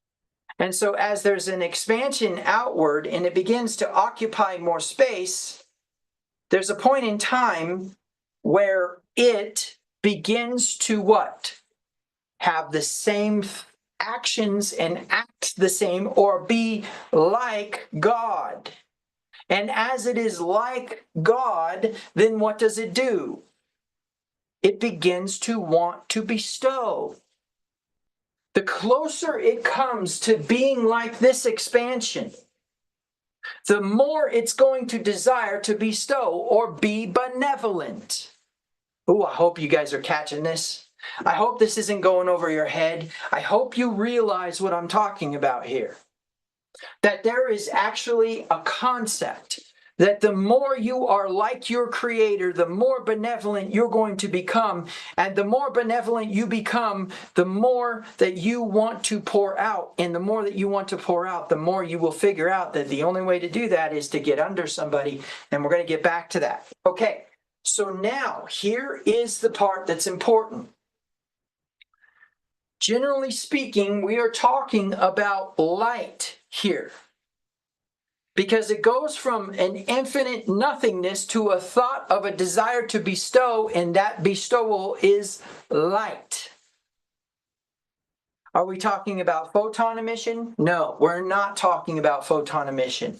And so as there's an expansion outward and it begins to occupy more space, there's a point in time where it begins to what? Have the same actions and act the same or be like God. And as it is like God, then what does it do? It begins to want to bestow. The closer it comes to being like this expansion, the more it's going to desire to bestow or be benevolent. Ooh, I hope you guys are catching this. I hope this isn't going over your head. I hope you realize what I'm talking about here. That there is actually a concept that the more you are like your creator, the more benevolent you're going to become. And the more benevolent you become, the more that you want to pour out. And the more that you want to pour out, the more you will figure out that the only way to do that is to get under somebody. And we're going to get back to that. Okay, so now here is the part that's important. Generally speaking, we are talking about light here. Because it goes from an infinite nothingness to a thought of a desire to bestow, and that bestowal is light. Are we talking about photon emission? No, we're not talking about photon emission.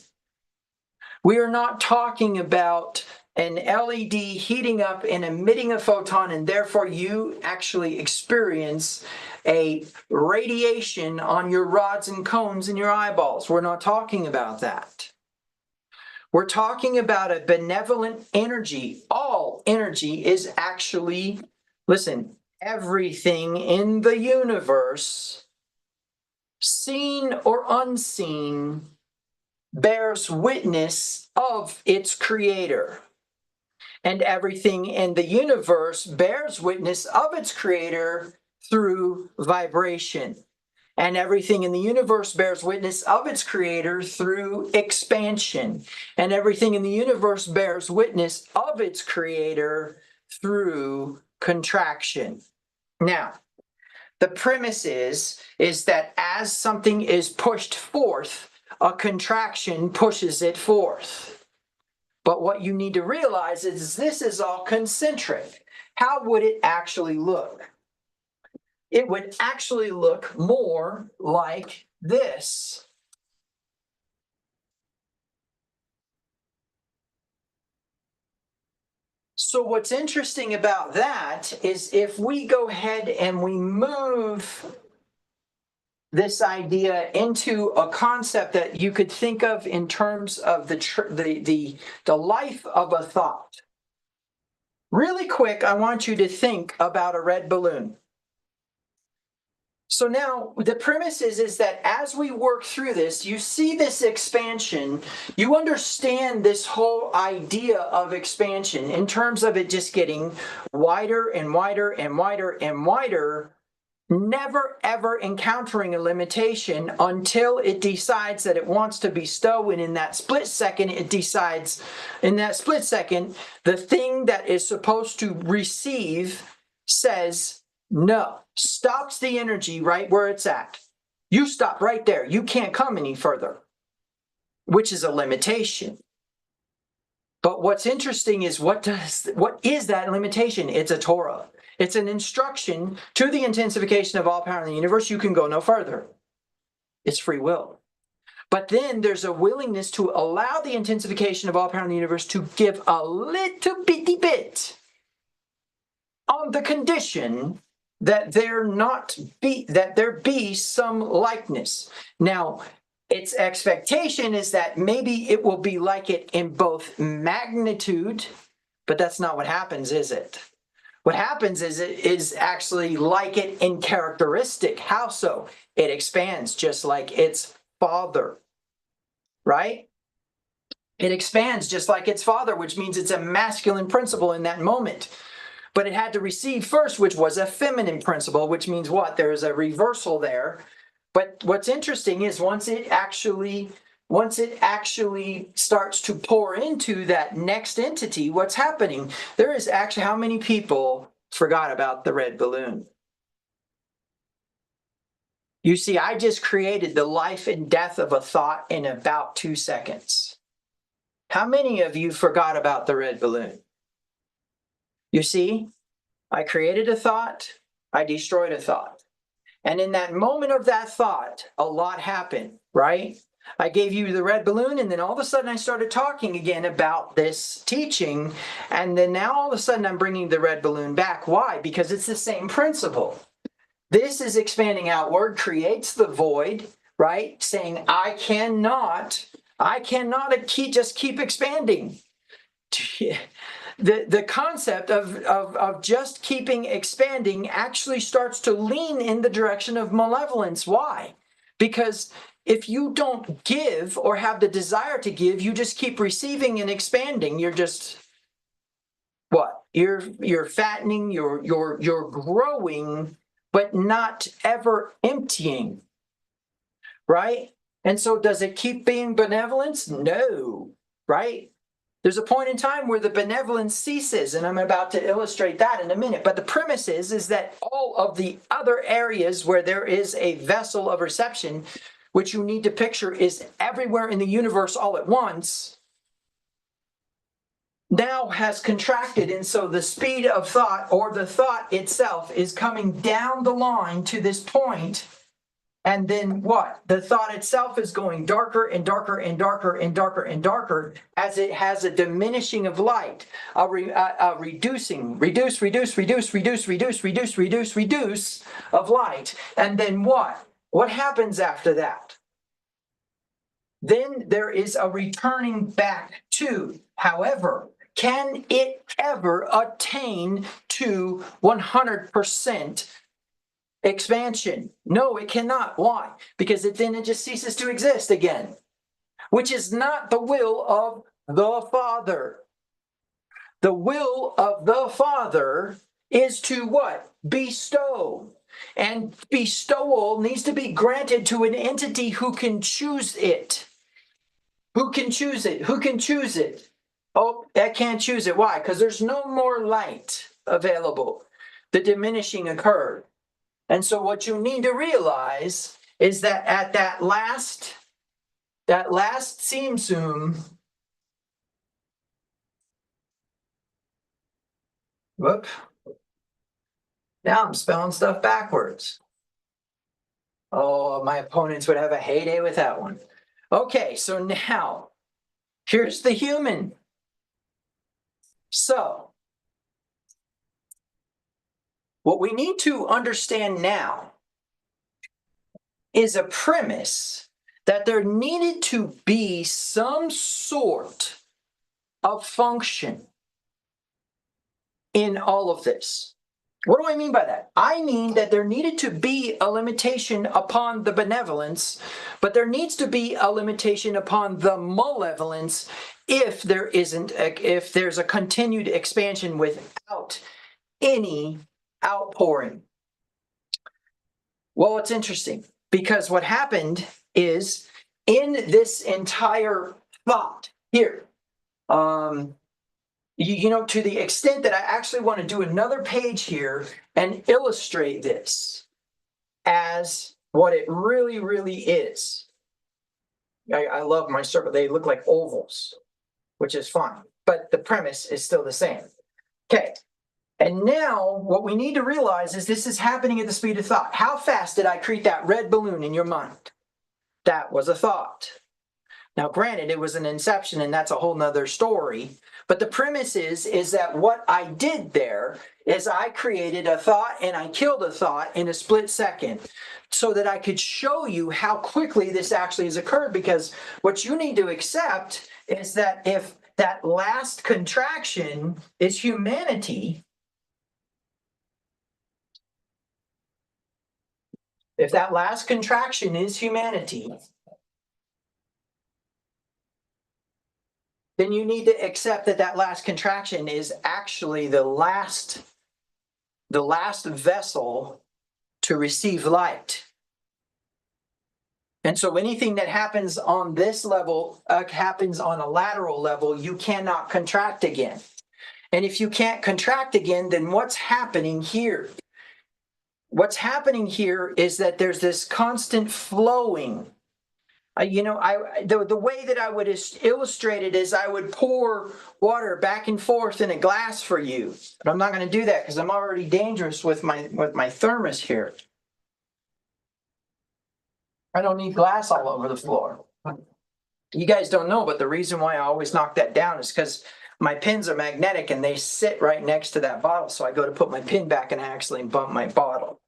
We are not talking about an LED heating up and emitting a photon, and therefore you actually experience a radiation on your rods and cones in your eyeballs. We're not talking about that. We're talking about a benevolent energy. All energy is actually, listen, everything in the universe, seen or unseen, bears witness of its creator. And everything in the universe bears witness of its creator through vibration. And everything in the universe bears witness of its creator through expansion. And everything in the universe bears witness of its creator through contraction. Now, The premise is that as something is pushed forth, a contraction pushes it forth. But what you need to realize is this is all concentric. How would it actually look? It would actually look more like this. So what's interesting about that is if we go ahead and we move this idea into a concept that you could think of in terms of the life of a thought. Really quick, I want you to think about a red balloon. So now the premise is that as we work through this, you see this expansion, you understand this whole idea of expansion in terms of it just getting wider and wider and wider and wider, never ever encountering a limitation until it decides that it wants to bestow, and in that split second it decides, in that split second, the thing that is supposed to receive says no, stops the energy right where it's at. You stop right there. You can't come any further, which is a limitation. But what's interesting is what is that limitation? It's a Torah. It's an instruction to the intensification of all power in the universe. You can go no further. It's free will. But then there's a willingness to allow the intensification of all power in the universe to give a little bitty bit on the condition that there be some likeness. Now, its expectation is that maybe it will be like it in both magnitude, but that's not what happens, is it? What happens is it is actually like it in characteristic. How so? It expands just like its father, right? It expands just like its father, which means it's a masculine principle in that moment. But it had to receive first, which was a feminine principle, which means what? There is a reversal there. But what's interesting is once it actually starts to pour into that next entity, what's happening? There is actually, how many people forgot about the red balloon? You see, I just created the life and death of a thought in about 2 seconds. How many of you forgot about the red balloon? You see, I created a thought, I destroyed a thought. And in that moment of that thought, a lot happened, right? I gave you the red balloon, and then all of a sudden I started talking again about this teaching. And then now all of a sudden I'm bringing the red balloon back. Why? Because it's the same principle. This is expanding outward, creates the void, right? Saying, I cannot just keep expanding. The concept of just keeping expanding actually starts to lean in the direction of malevolence. Why? Because if you don't give or have the desire to give, you just keep receiving and expanding. You're just what? You're fattening, you're growing, but not ever emptying. Right? And so does it keep being benevolence? No. Right? There's a point in time where the benevolence ceases, and I'm about to illustrate that in a minute. But the premise is that all of the other areas where there is a vessel of reception, which you need to picture is everywhere in the universe all at once, now has contracted. And so the speed of thought, or the thought itself, is coming down the line to this point. And then what? The thought itself is going darker and darker and darker and darker and darker as it has a diminishing of light, a reducing of light. And then what? What happens after that? Then there is a returning back to. However, can it ever attain to 100% expansion? No, it cannot. Why? Because then it just ceases to exist again, which is not the will of the Father. The will of the Father is to what? Bestow. And bestowal needs to be granted to an entity who can choose it. Who can choose it? Who can choose it? Oh, I can't choose it. Why? Because there's no more light available. The diminishing occurred. And so what you need to realize is that at that last seam, whoop, now I'm spelling stuff backwards. Oh, my opponents would have a heyday with that one. Okay, so now here's the human. So what we need to understand now is a premise that there needed to be some sort of function in all of this. What do I mean by that? I mean that there needed to be a limitation upon the benevolence, but there needs to be a limitation upon the malevolence if if there's a continued expansion without any outpouring. Well, it's interesting because what happened is in this entire thought here, to the extent that I actually want to do another page here and illustrate this as what it really, really is. I love my circle. They look like ovals, which is fine, but the premise is still the same. Okay. And now what we need to realize is this is happening at the speed of thought. How fast did I create that red balloon in your mind? That was a thought. Now, granted, it was an inception, and that's a whole nother story. But the premise is that what I did there is I created a thought and I killed a thought in a split second so that I could show you how quickly this actually has occurred. Because what you need to accept is that if that last contraction is humanity, if that last contraction is humanity, then you need to accept that that last contraction is actually the last vessel to receive light. And so anything that happens on this level happens on a lateral level. You cannot contract again. And if you can't contract again, then what's happening here? What's happening here is that there's this constant flowing. The way that I would illustrate it is I would pour water back and forth in a glass for you, but I'm not going to do that because I'm already dangerous with my thermos here. I don't need glass all over the floor. You guys don't know, but the reason why I always knock that down is because my pins are magnetic and they sit right next to that bottle. So I go to put my pin back and I actually bump my bottle.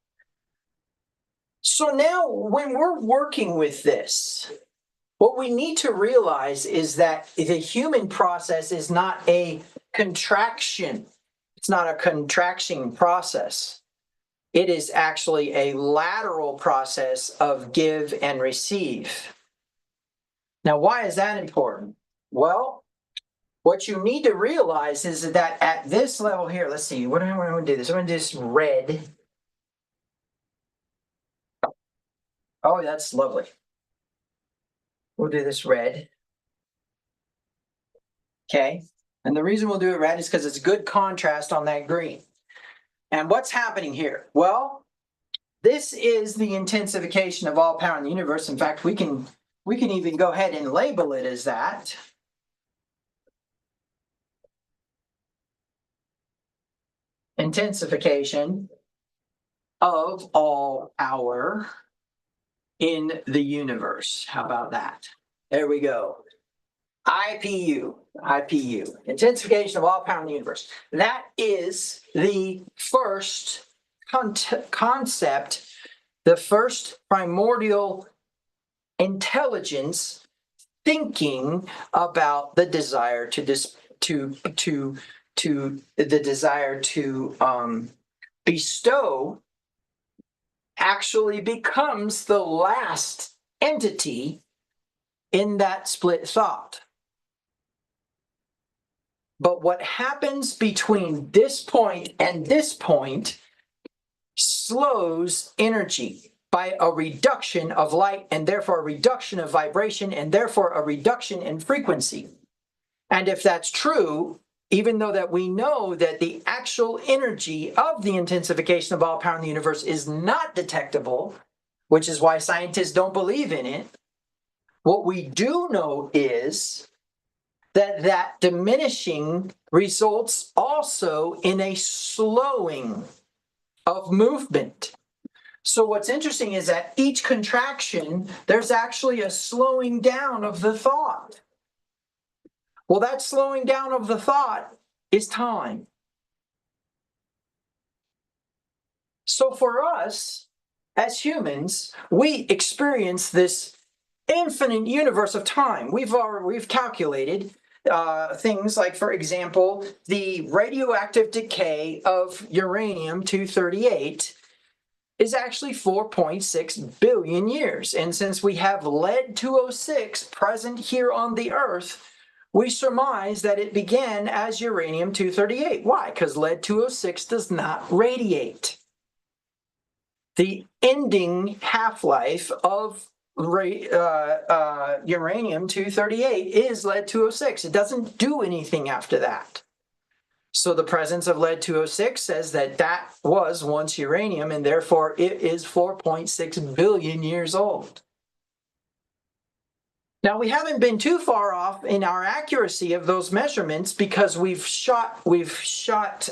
So now when we're working with this, what we need to realize is that the human process is not a contraction. It's not a contraction process. It is actually a lateral process of give and receive. Now, why is that important? Well, what you need to realize is that at this level here, let's see, what am I going to do this? I'm going to do this red. Oh, that's lovely. We'll do this red. Okay. And the reason we'll do it red is because it's good contrast on that green. And what's happening here? Well, this is the intensification of all power in the universe. In fact, we can even go ahead and label it as that. Intensification of all power in the universe. How about that? There we go. IPU, intensification of all power in the universe. That is the first concept, the first primordial intelligence thinking about the desire to bestow actually becomes the last entity in that split thought. But what happens between this point and this point slows energy by a reduction of light and therefore a reduction of vibration and therefore a reduction in frequency. And if that's true, even though that we know that the actual energy of the intensification of all power in the universe is not detectable, which is why scientists don't believe in it, what we do know is that diminishing results also in a slowing of movement. So what's interesting is that each contraction, there's actually a slowing down of the thought. Well, that slowing down of the thought is time. So for us, as humans, we experience this infinite universe of time. We've calculated things like, for example, the radioactive decay of uranium-238 is actually 4.6 billion years. And since we have lead-206 present here on the Earth, we surmise that it began as uranium-238. Why? Because lead-206 does not radiate. The ending half-life of uranium-238 is lead-206. It doesn't do anything after that. So the presence of lead-206 says that that was once uranium, and therefore it is 4.6 billion years old. Now, we haven't been too far off in our accuracy of those measurements because we've shot lasers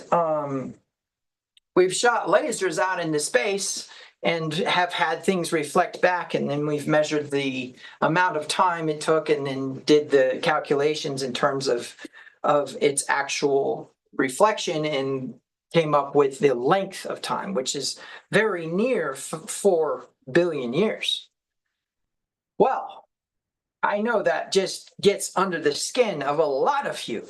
out into space and have had things reflect back, and then we've measured the amount of time it took and then did the calculations in terms of its actual reflection and came up with the length of time, which is very near 4 billion years. Well, I know that just gets under the skin of a lot of you.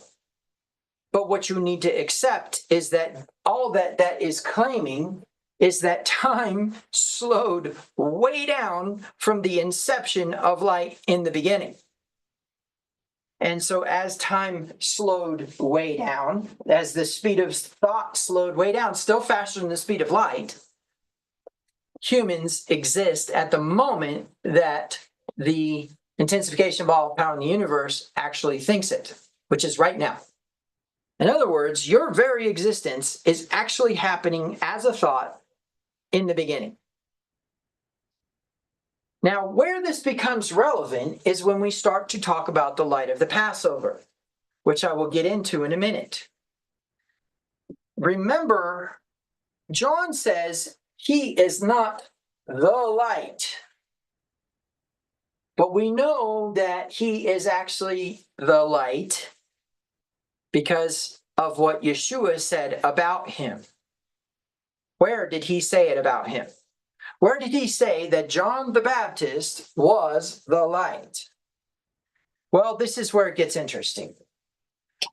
But what you need to accept is that all that is claiming is that time slowed way down from the inception of light in the beginning. And so as time slowed way down, as the speed of thought slowed way down, still faster than the speed of light, humans exist at the moment that the intensification of all power in the universe actually thinks it, which is right now. In other words, your very existence is actually happening as a thought in the beginning. Now, where this becomes relevant is when we start to talk about the light of the Passover, which I will get into in a minute. Remember, John says he is not the light, but we know that he is actually the light because of what Yeshua said about him. Where did he say it about him? Where did he say that John the Baptist was the light? Well, this is where it gets interesting.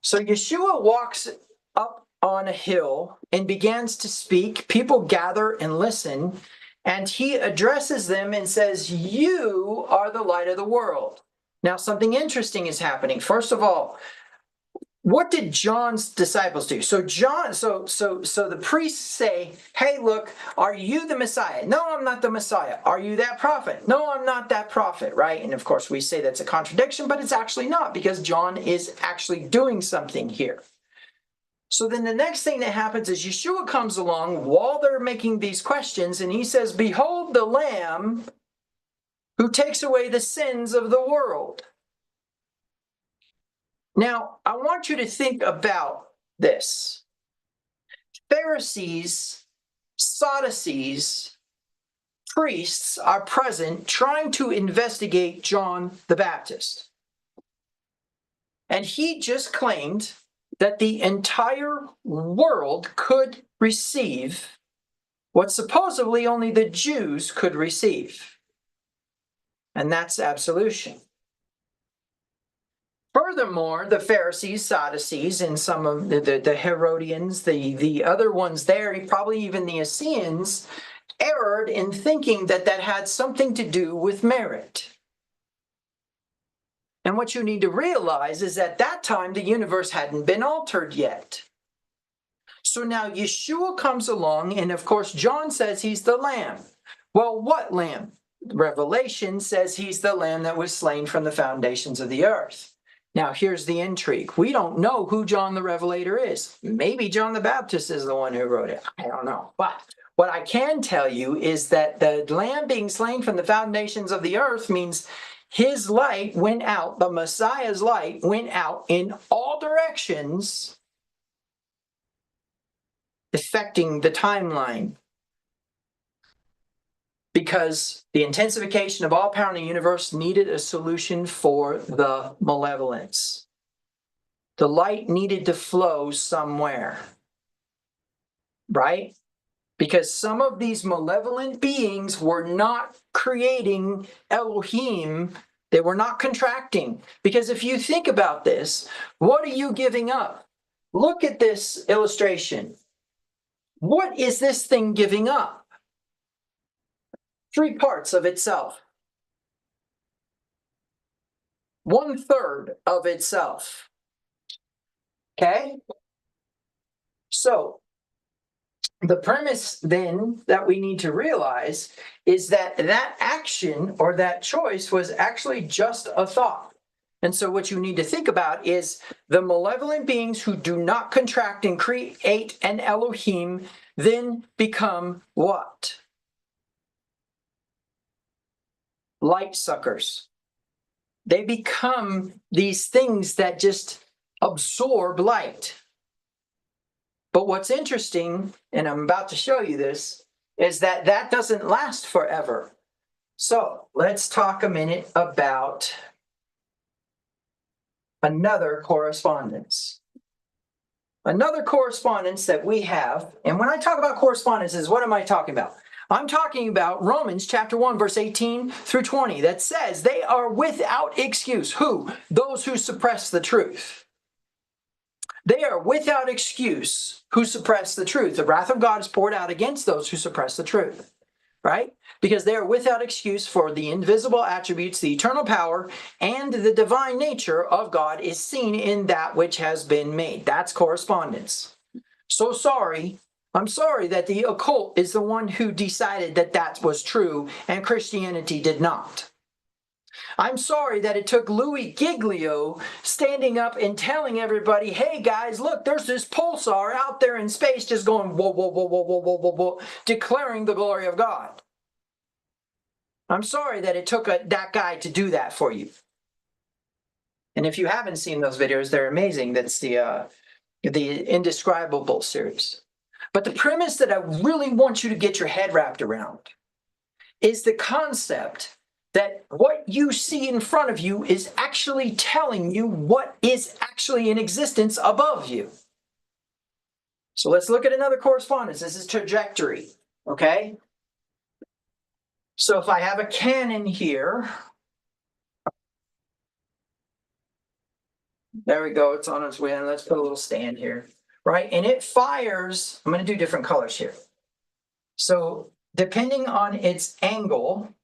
So Yeshua walks up on a hill and begins to speak. People gather and listen, and he addresses them and says, "You are the light of the world." Now, something interesting is happening. First of all, what did John's disciples do? So the priests say, "Hey, look, are you the Messiah?" "No, I'm not the Messiah." "Are you that prophet?" "No, I'm not that prophet," right? And of course we say that's a contradiction, but it's actually not, because John is actually doing something here. So then the next thing that happens is Yeshua comes along while they're making these questions, and he says, "Behold the Lamb who takes away the sins of the world." Now, I want you to think about this. Pharisees, Sadducees, priests are present trying to investigate John the Baptist. And he just claimed that the entire world could receive what supposedly only the Jews could receive. And that's absolution. Furthermore, the Pharisees, Sadducees, and some of the Herodians, the other ones there, probably even the Essenes, erred in thinking that that had something to do with merit. And what you need to realize is at that time, the universe hadn't been altered yet. So now Yeshua comes along, and of course, John says he's the Lamb. Well, what Lamb? Revelation says he's the Lamb that was slain from the foundations of the earth. Now, here's the intrigue. We don't know who John the Revelator is. Maybe John the Baptist is the one who wrote it. I don't know. But what I can tell you is that the Lamb being slain from the foundations of the earth means his light went out, the Messiah's light went out in all directions, affecting the timeline. Because the intensification of all power in the universe needed a solution for the malevolence. The light needed to flow somewhere, right? Because some of these malevolent beings were not creating Elohim. They were not contracting. Because if you think about this, what are you giving up? Look at this illustration. What is this thing giving up? 3 parts of itself. 1/3 of itself. Okay? So, the premise then that we need to realize is that that action or that choice was actually just a thought. And so what you need to think about is the malevolent beings who do not contract and create an Elohim then become what? Light suckers. They become these things that just absorb light. But what's interesting, and I'm about to show you this, is that that doesn't last forever. So let's talk a minute about another correspondence. Another correspondence that we have, and when I talk about correspondences, what am I talking about? I'm talking about Romans chapter 1, verse 18 through 20, that says they are without excuse. Who? Those who suppress the truth. They are without excuse who suppress the truth. The wrath of God is poured out against those who suppress the truth, right? Because they are without excuse, for the invisible attributes, the eternal power, and the divine nature of God is seen in that which has been made. That's correspondence. So sorry. I'm sorry that the occult is the one who decided that that was true and Christianity did not. I'm sorry that it took Louis Giglio standing up and telling everybody, hey guys, look, there's this pulsar out there in space just going whoa, whoa, whoa, whoa, whoa, whoa, whoa, whoa, declaring the glory of God. I'm sorry that it took that guy to do that for you. And if you haven't seen those videos, they're amazing. That's the Indescribable series. But the premise that I really want you to get your head wrapped around is the concept that what you see in front of you is actually telling you what is actually in existence above you. So let's look at another correspondence. This is trajectory, okay? So if I have a cannon here, there we go, it's on its way, and let's put a little stand here. Right, and it fires, I'm going to do different colors here. So depending on its angle,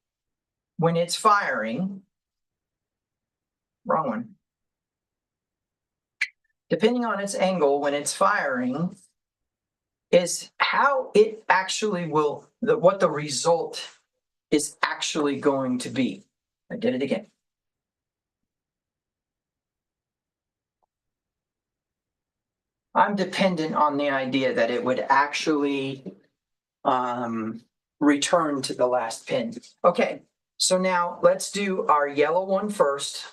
when it's firing, wrong one. Depending on its angle when it's firing is how it actually will, what the result is actually going to be. I did it again. I'm dependent on the idea that it would actually return to the last pin. Okay, so now let's do our yellow one first.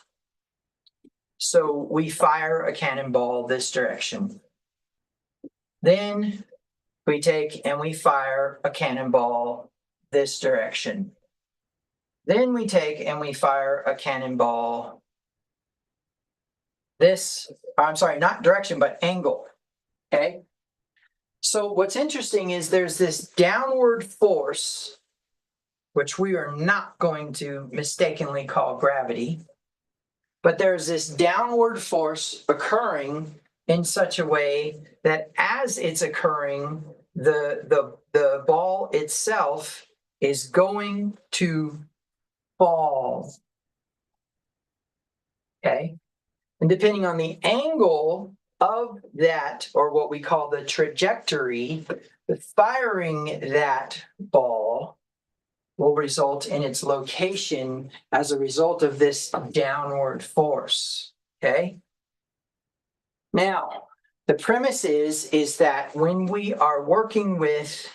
So we fire a cannonball this direction. Then we take and we fire a cannonball this direction. Then we take and we fire a cannonball this, I'm sorry, not direction, but angle. Okay. So what's interesting is there's this downward force, which we are not going to mistakenly call gravity, but there's this downward force occurring in such a way that as it's occurring, the ball itself is going to fall. Okay. And depending on the angle of that, or what we call the trajectory, the firing that ball will result in its location as a result of this downward force. Okay. Now, the premise is that when we are working with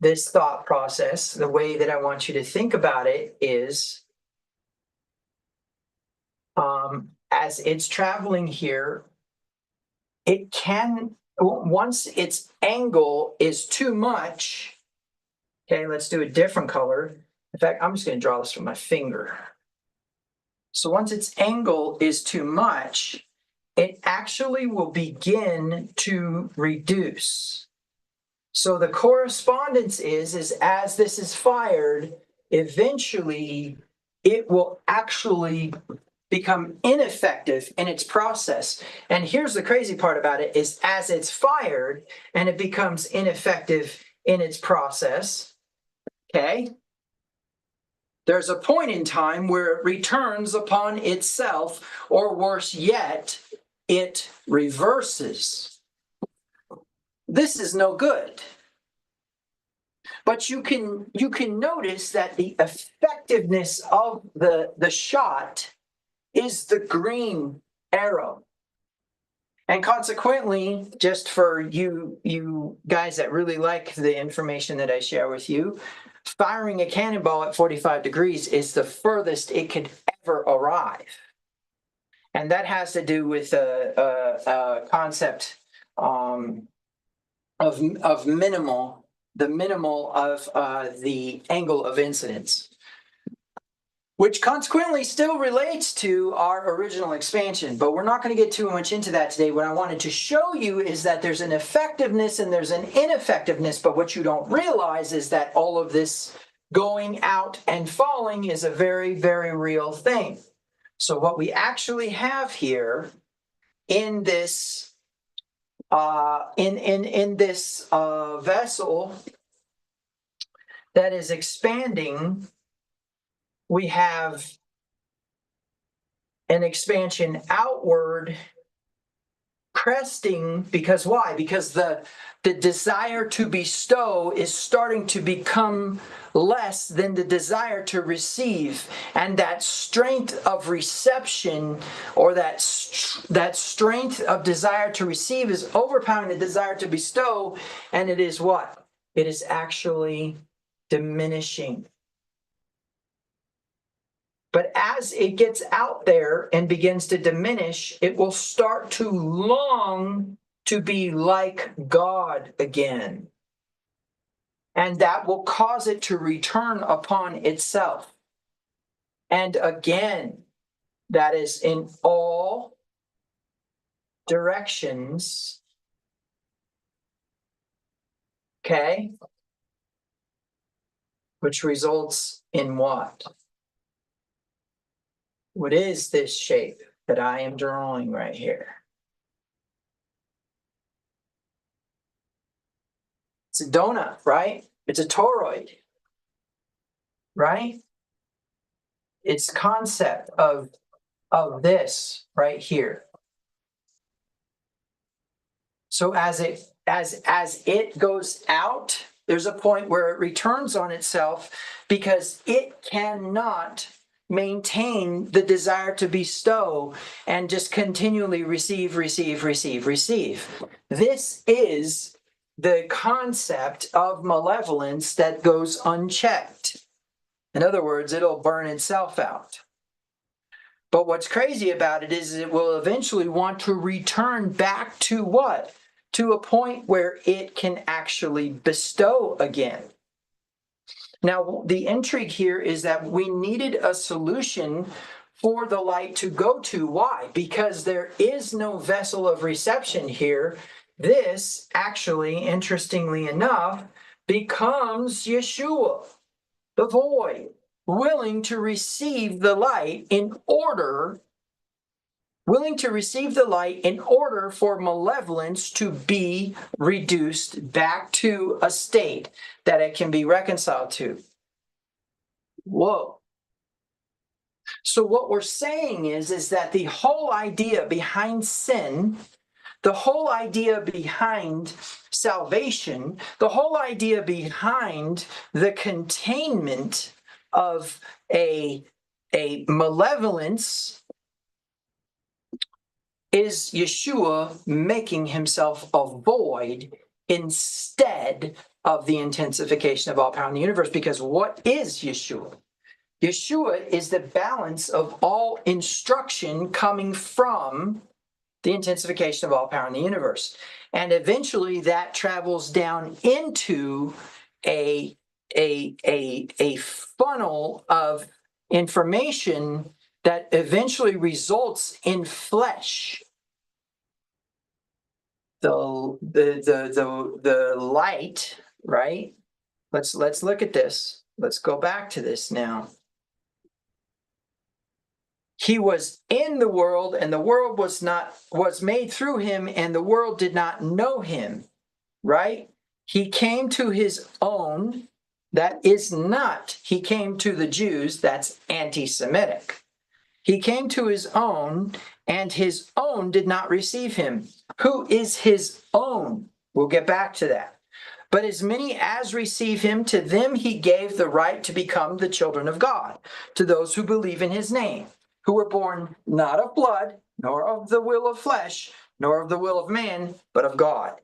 this thought process, the way that I want you to think about it is, as it's traveling here, it can, once its angle is too much, okay, let's do a different color. In fact, I'm just going to draw this with my finger. So once its angle is too much, it actually will begin to reduce. So the correspondence is as this is fired, eventually it will actually become ineffective in its process. And here's the crazy part about it is as it's fired and it becomes ineffective in its process, okay, there's a point in time where it returns upon itself, or worse yet, it reverses. This is no good. But you can notice that the effectiveness of the shot is the green arrow. And consequently, just for you guys that really like the information that I share with you, firing a cannonball at 45 degrees is the furthest it could ever arrive. And that has to do with a concept of minimal, the minimal of the angle of incidence, which consequently still relates to our original expansion, but we're not going to get too much into that today. What I wanted to show you is that there's an effectiveness and there's an ineffectiveness, but what you don't realize is that all of this going out and falling is a very, very real thing. So what we actually have here in this vessel that is expanding, we have an expansion outward, cresting, because why? Because the desire to bestow is starting to become less than the desire to receive, and that strength of reception, or that strength of desire to receive, is overpowering the desire to bestow, and it is what? It is actually diminishing. But as it gets out there and begins to diminish, it will start to long to be like God again. And that will cause it to return upon itself. And again, that is in all directions. Okay? Which results in what? What is this shape that I am drawing right here? It's a donut, right? It's a toroid, right? It's concept of this right here. So as it goes out, there's a point where it returns on itself because it cannot maintain the desire to bestow and just continually receive. This is the concept of malevolence that goes unchecked. In other words, it'll burn itself out. But what's crazy about it is it will eventually want to return back to what? To a point where it can actually bestow again. Now, the intrigue here is that we needed a solution for the light to go to. Why? Because there is no vessel of reception here. This actually, interestingly enough, becomes Yeshua, the void, willing to receive the light in order for malevolence to be reduced back to a state that it can be reconciled to. Whoa. So what we're saying is that the whole idea behind sin, the whole idea behind salvation, the whole idea behind the containment of a malevolence is Yeshua making himself a void instead of the intensification of all power in the universe? Because what is Yeshua? Yeshua is the balance of all instruction coming from the intensification of all power in the universe. And eventually that travels down into a funnel of information that eventually results in flesh. The light, right? Let's look at this. Let's go back to this now. He was in the world, and the world was made through him, and the world did not know him, right? He came to his own. That is not, he came to the Jews. That's anti-Semitic. He came to his own, and his own did not receive him. Who is his own? We'll get back to that. But as many as receive him, to them he gave the right to become the children of God, to those who believe in his name, who were born not of blood, nor of the will of flesh, nor of the will of man, but of God.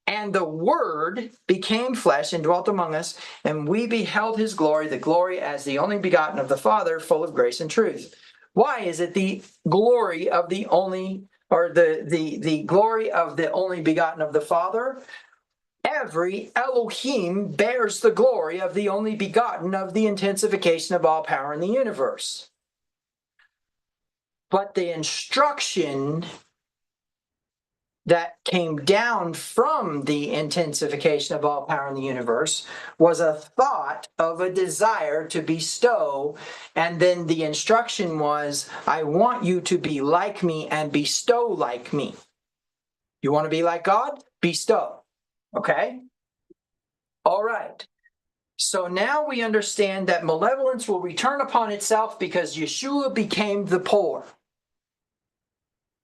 And the Word became flesh and dwelt among us, and we beheld his glory, the glory as the only begotten of the Father, full of grace and truth. Why is it the glory of the only, or the glory of the only begotten of the Father? Every Elohim bears the glory of the only begotten of the intensification of all power in the universe. But the instruction that came down from the intensification of all power in the universe was a thought of a desire to bestow, and then the instruction was, I want you to be like me and bestow like me. You want to be like God? Bestow. Okay? All right. So now we understand that malevolence will return upon itself because Yeshua became the poor.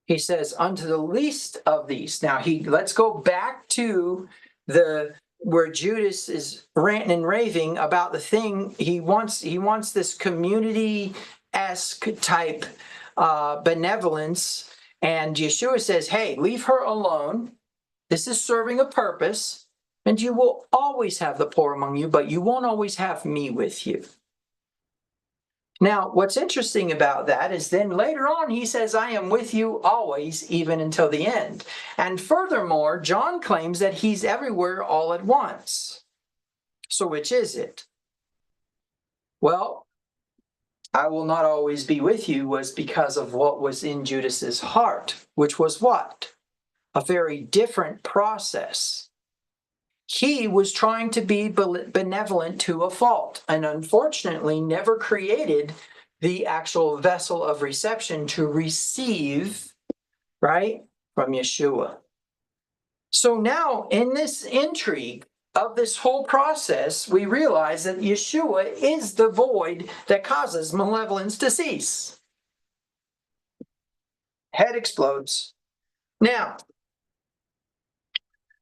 He says, unto the least of these. Now let's go back to where Judas is ranting and raving about the thing. He wants this community-esque type benevolence. And Yeshua says, hey, leave her alone. This is serving a purpose. And you will always have the poor among you, but you won't always have me with you. Now, what's interesting about that is then later on he says, I am with you always, even until the end. And furthermore, John claims that he's everywhere all at once. So which is it? Well, I will not always be with you was because of what was in Judas's heart, which was what? A very different process. He was trying to be benevolent to a fault, and unfortunately never created the actual vessel of reception to receive, right, from Yeshua. So now in this intrigue of this whole process, we realize that Yeshua is the void that causes malevolence to cease. Head explodes. Now,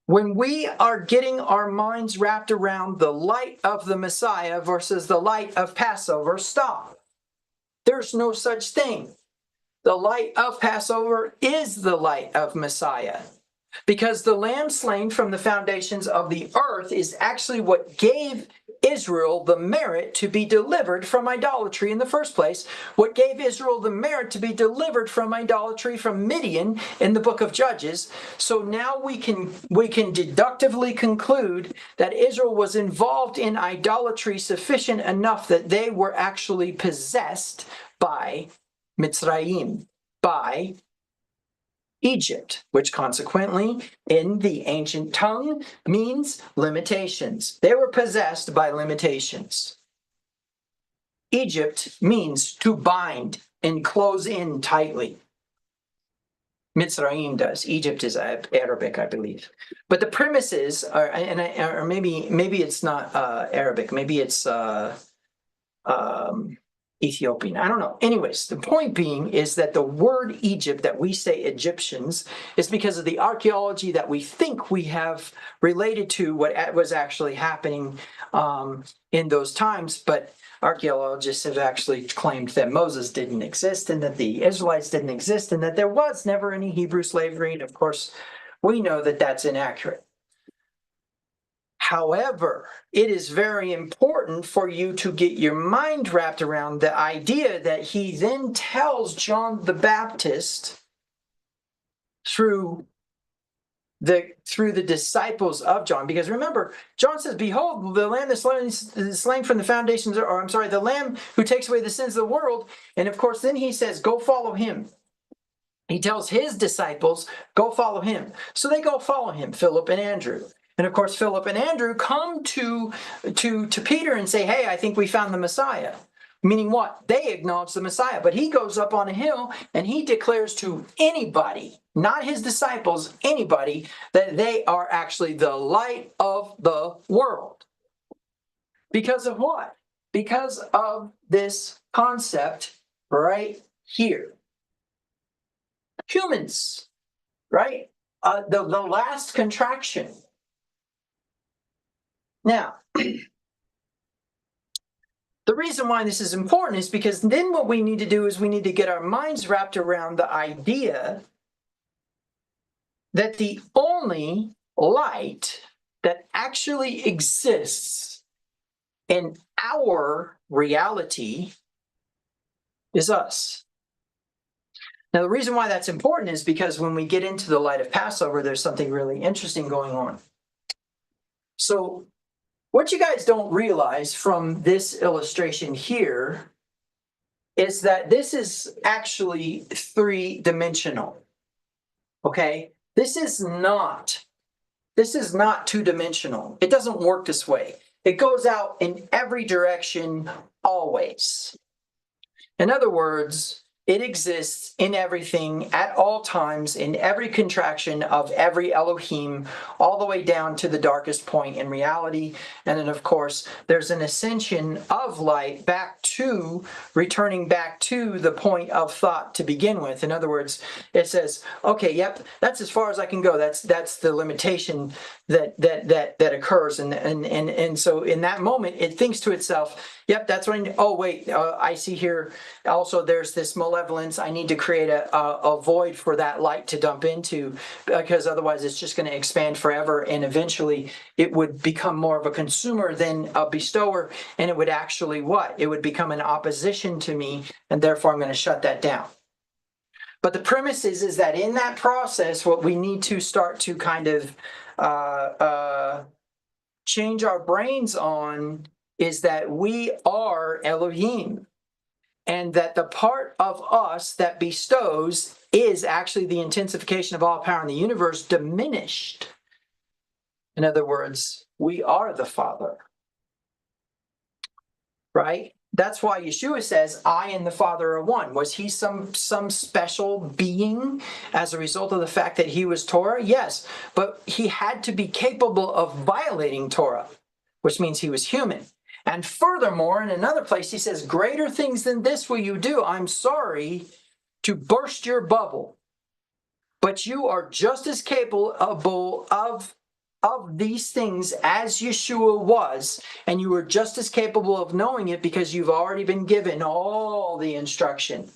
when we are getting our minds wrapped around the light of the Messiah versus the light of Passover, stop. There's no such thing. The light of Passover is the light of Messiah. Because the lamb slain from the foundations of the earth is actually what gave Israel the merit to be delivered from idolatry in the first place, what gave Israel the merit to be delivered from idolatry from Midian in the book of Judges. So now we can deductively conclude that Israel was involved in idolatry sufficient enough that they were actually possessed by Mitzrayim, by Egypt, which consequently in the ancient tongue means limitations. They were possessed by limitations. Egypt means to bind and close in tightly. Mitzrayim does. Egypt is Arabic, I believe. But the premises are, or maybe it's not Arabic. Maybe it's Ethiopian. I don't know. Anyways, the point being is that the word Egypt that we say Egyptians is because of the archaeology that we think we have related to what was actually happening in those times. But archaeologists have actually claimed that Moses didn't exist and that the Israelites didn't exist and that there was never any Hebrew slavery. And of course, we know that that's inaccurate. However, it is very important for you to get your mind wrapped around the idea that he then tells John the Baptist through the disciples of John. Because remember, John says, behold, the lamb is slain from the foundations, or I'm sorry, the lamb who takes away the sins of the world. And of course, then he says, go follow him. He tells his disciples, go follow him. So they go follow him, Philip and Andrew. And of course, Philip and Andrew come to Peter and say, hey, I think we found the Messiah. Meaning what? They acknowledge the Messiah. But he goes up on a hill and he declares to anybody, not his disciples, anybody, that they are actually the light of the world. Because of what? Because of this concept right here. Humans, right? The last contraction. Now, the reason why this is important is because then what we need to do is we need to get our minds wrapped around the idea that the only light that actually exists in our reality is us. Now, the reason why that's important is because when we get into the light of Passover, there's something really interesting going on. So, what you guys don't realize from this illustration here is that this is actually three-dimensional. Okay? This is not two-dimensional. It doesn't work this way. It goes out in every direction always. In other words, it exists in everything at all times, in every contraction of every Elohim, all the way down to the darkest point in reality. And then, of course, there's an ascension of light back to, returning back to the point of thought to begin with. In other words, it says, okay, yep, that's as far as I can go. That's the limitation that occurs. And so in that moment, it thinks to itself, yep, that's what I need. Oh, wait, I see here also there's this malevolence. I need to create a void for that light to dump into, because otherwise it's just going to expand forever. And eventually it would become more of a consumer than a bestower. And it would actually what? It would become an opposition to me. And therefore I'm going to shut that down. But the premise is that in that process, what we need to start to kind of change our brains on is that we are Elohim, and that the part of us that bestows is actually the intensification of all power in the universe diminished. In other words, we are the Father, right? That's why Yeshua says, I and the Father are one. Was he some special being as a result of the fact that he was Torah? Yes, but he had to be capable of violating Torah, which means he was human. And furthermore, in another place, he says, greater things than this will you do. I'm sorry to burst your bubble, but you are just as capable of these things as Yeshua was, and you are just as capable of knowing it because you've already been given all the instruction.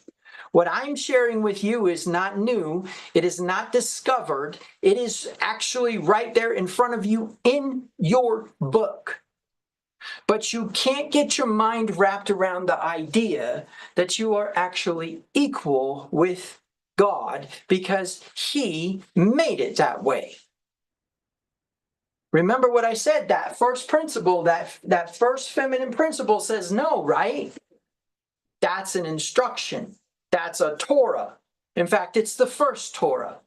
What I'm sharing with you is not new. It is not discovered. It is actually right there in front of you in your book. But you can't get your mind wrapped around the idea that you are actually equal with God because he made it that way. Remember what I said, that first principle, that first feminine principle says no, right? That's an instruction. That's a Torah. In fact, it's the first Torah.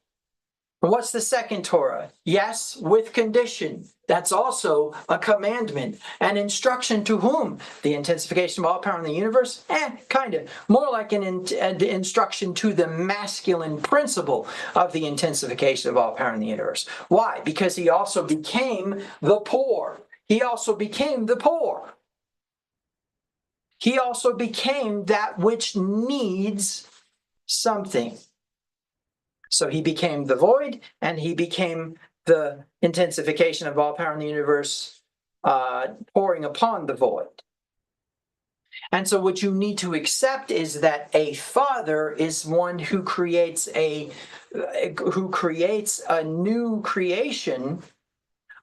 And what's the second Torah? Yes, with condition. That's also a commandment. An instruction to whom? The intensification of all power in the universe? Kind of. More like an instruction to the masculine principle of the intensification of all power in the universe. Why? Because he also became the poor. He also became the poor. he also became that which needs something. So he became the void, and he became the intensification of all power in the universe, pouring upon the void. And so what you need to accept is that a father is one who creates a new creation.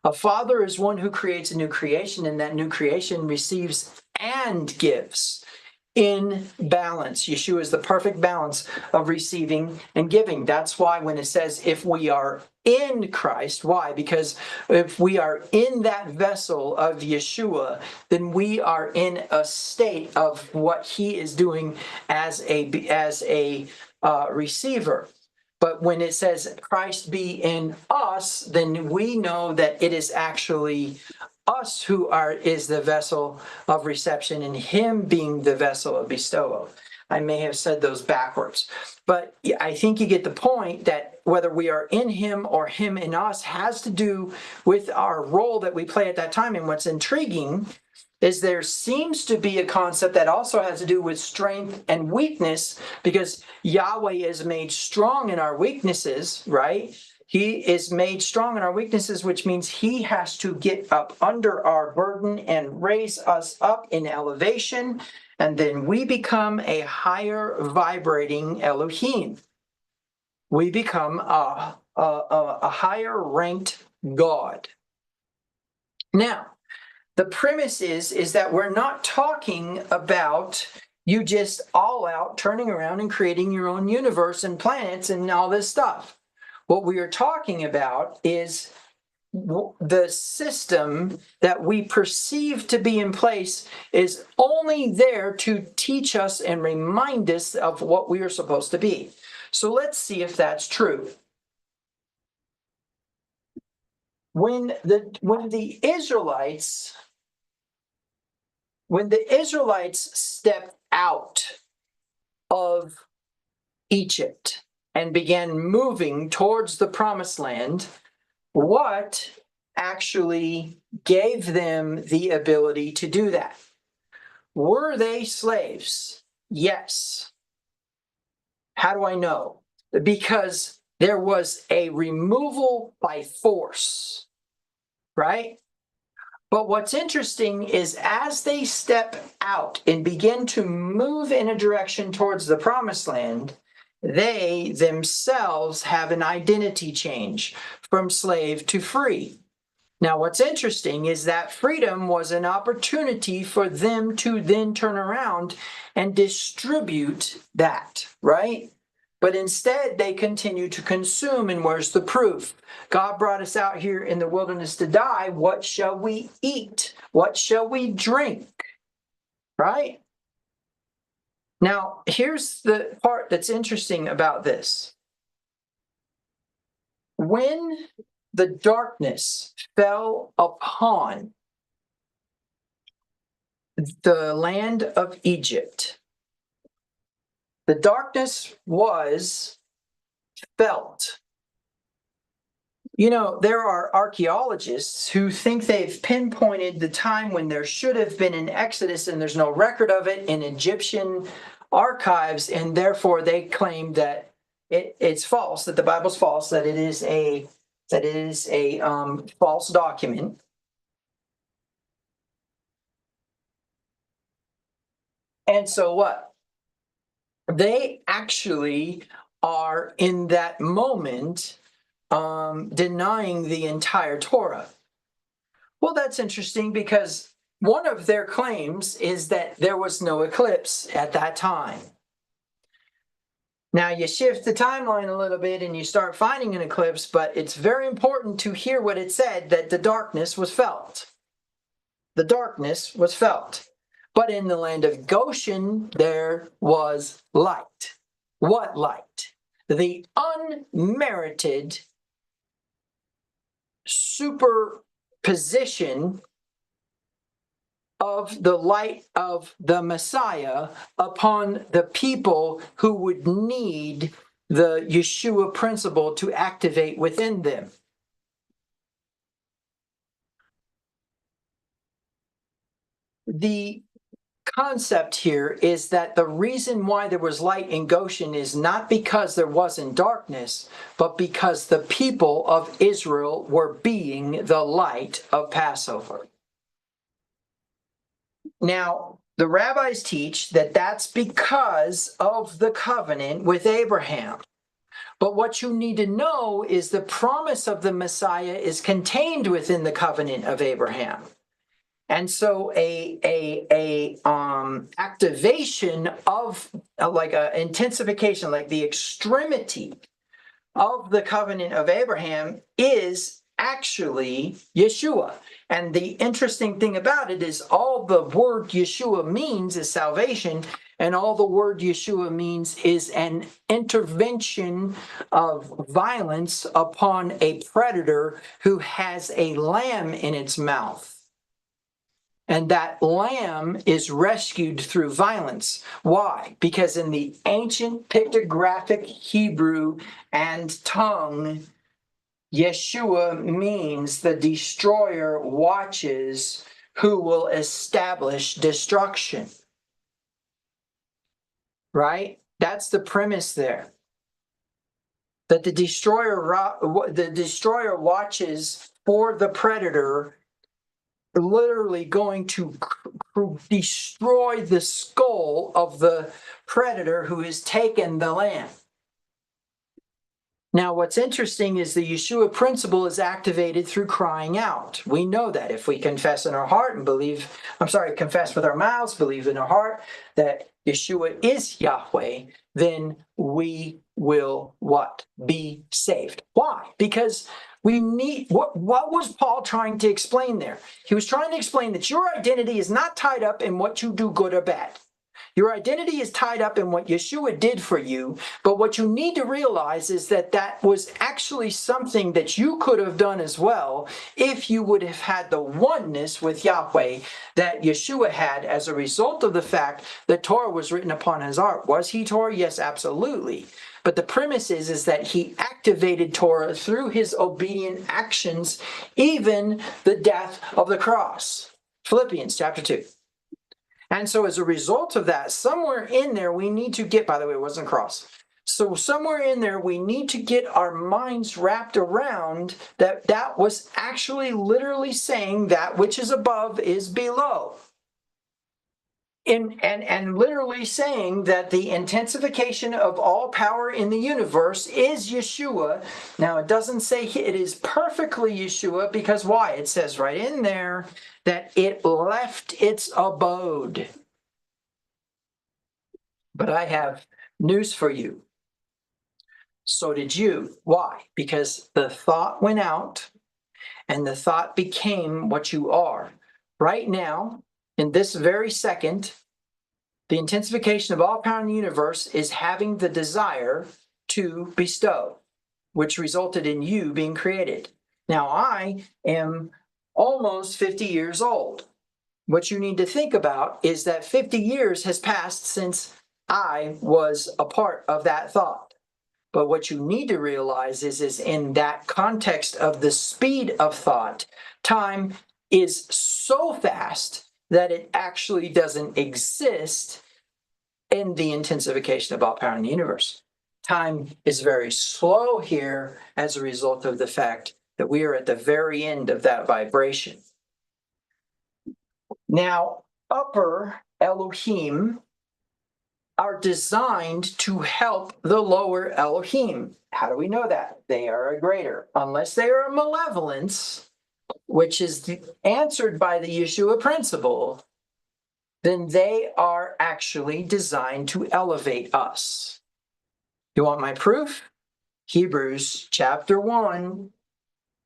A father is one who creates a new creation, and that new creation receives and gives in balance. Yeshua is the perfect balance of receiving and giving. That's why when it says if we are in Christ, why? Because if we are in that vessel of Yeshua, then we are in a state of what he is doing as a receiver. But when it says Christ be in us, then we know that it is actually us who is the vessel of reception and him being the vessel of bestowal. I may have said those backwards, but I think you get the point that whether we are in him or him in us has to do with our role that we play at that time. And what's intriguing is there seems to be a concept that also has to do with strength and weakness, because Yahweh is made strong in our weaknesses, right? He is made strong in our weaknesses, which means he has to get up under our burden and raise us up in elevation, and then we become a higher vibrating Elohim. We become a higher ranked God. Now, the premise is that we're not talking about you just all out turning around and creating your own universe and planets and all this stuff. What we are talking about is the system that we perceive to be in place is only there to teach us and remind us of what we are supposed to be. So let's see if that's true. When the Israelites stepped out of Egypt and began moving towards the promised land, what actually gave them the ability to do that? Were they slaves? Yes. How do I know? Because there was a removal by force, right? But what's interesting is as they step out and begin to move in a direction towards the promised land, they themselves have an identity change from slave to free. Now, what's interesting is that freedom was an opportunity for them to then turn around and distribute that, right? But instead, they continue to consume, and where's the proof? God brought us out here in the wilderness to die. What shall we eat? What shall we drink? Right? Now, here's the part that's interesting about this. When the darkness fell upon the land of Egypt, the darkness was felt. You know, there are archaeologists who think they've pinpointed the time when there should have been an Exodus, and there's no record of it in Egyptian archives, and therefore they claim that it's false, that the Bible's false, that it is a false document. And so what? They actually are in that moment denying the entire Torah. Well, that's interesting because one of their claims is that there was no eclipse at that time. Now, you shift the timeline a little bit and you start finding an eclipse, but it's very important to hear what it said, that the darkness was felt. The darkness was felt. But in the land of Goshen, there was light. What light? The unmerited superposition of the light of the Messiah upon the people who would need the Yeshua principle to activate within them. The concept here is that the reason why there was light in Goshen is not because there wasn't darkness, but because the people of Israel were being the light of Passover. Now, the rabbis teach that that's because of the covenant with Abraham. But what you need to know is the promise of the Messiah is contained within the covenant of Abraham. And so a activation of like a intensification, like the extremity of the covenant of Abraham is actually Yeshua. And the interesting thing about it is all the word Yeshua means is salvation, and all the word Yeshua means is an intervention of violence upon a predator who has a lamb in its mouth. And that lamb is rescued through violence. Why? Because in the ancient pictographic Hebrew and tongue, Yeshua means the destroyer watches who will establish destruction. Right? That's the premise there. That the destroyer watches for the predator, literally going to destroy the skull of the predator who has taken the lamb. Now, what's interesting is the Yeshua principle is activated through crying out. We know that if we confess in our heart and confess with our mouths, believe in our heart that Yeshua is Yahweh, then we will what? Be saved. Why? Because we need, what was Paul trying to explain there? He was trying to explain that your identity is not tied up in what you do good or bad. Your identity is tied up in what Yeshua did for you, but what you need to realize is that that was actually something that you could have done as well if you would have had the oneness with Yahweh that Yeshua had as a result of the fact that Torah was written upon his heart. Was he Torah? Yes, absolutely. But the premise is that he activated Torah through his obedient actions, even the death of the cross. Philippians chapter 2. And so as a result of that, somewhere in there we need to get, by the way, it wasn't a cross. So somewhere in there we need to get our minds wrapped around that was actually literally saying that which is above is below. And literally saying that the intensification of all power in the universe is Yeshua. Now, it doesn't say it is perfectly Yeshua, because why? It says right in there that it left its abode. But I have news for you. So did you. Why? Because the thought went out and the thought became what you are. Right now, in this very second, the intensification of all power in the universe is having the desire to bestow, which resulted in you being created. Now, I am almost 50 years old. What you need to think about is that 50 years has passed since I was a part of that thought. But what you need to realize is in that context of the speed of thought, time is so fast that it actually doesn't exist in the intensification of all power in the universe. Time is very slow here as a result of the fact that we are at the very end of that vibration. Now, upper Elohim are designed to help the lower Elohim. How do we know that? They are a greater. Unless they are a malevolence, which is answered by the Yeshua principle, then they are actually designed to elevate us. You want my proof? Hebrews chapter 1,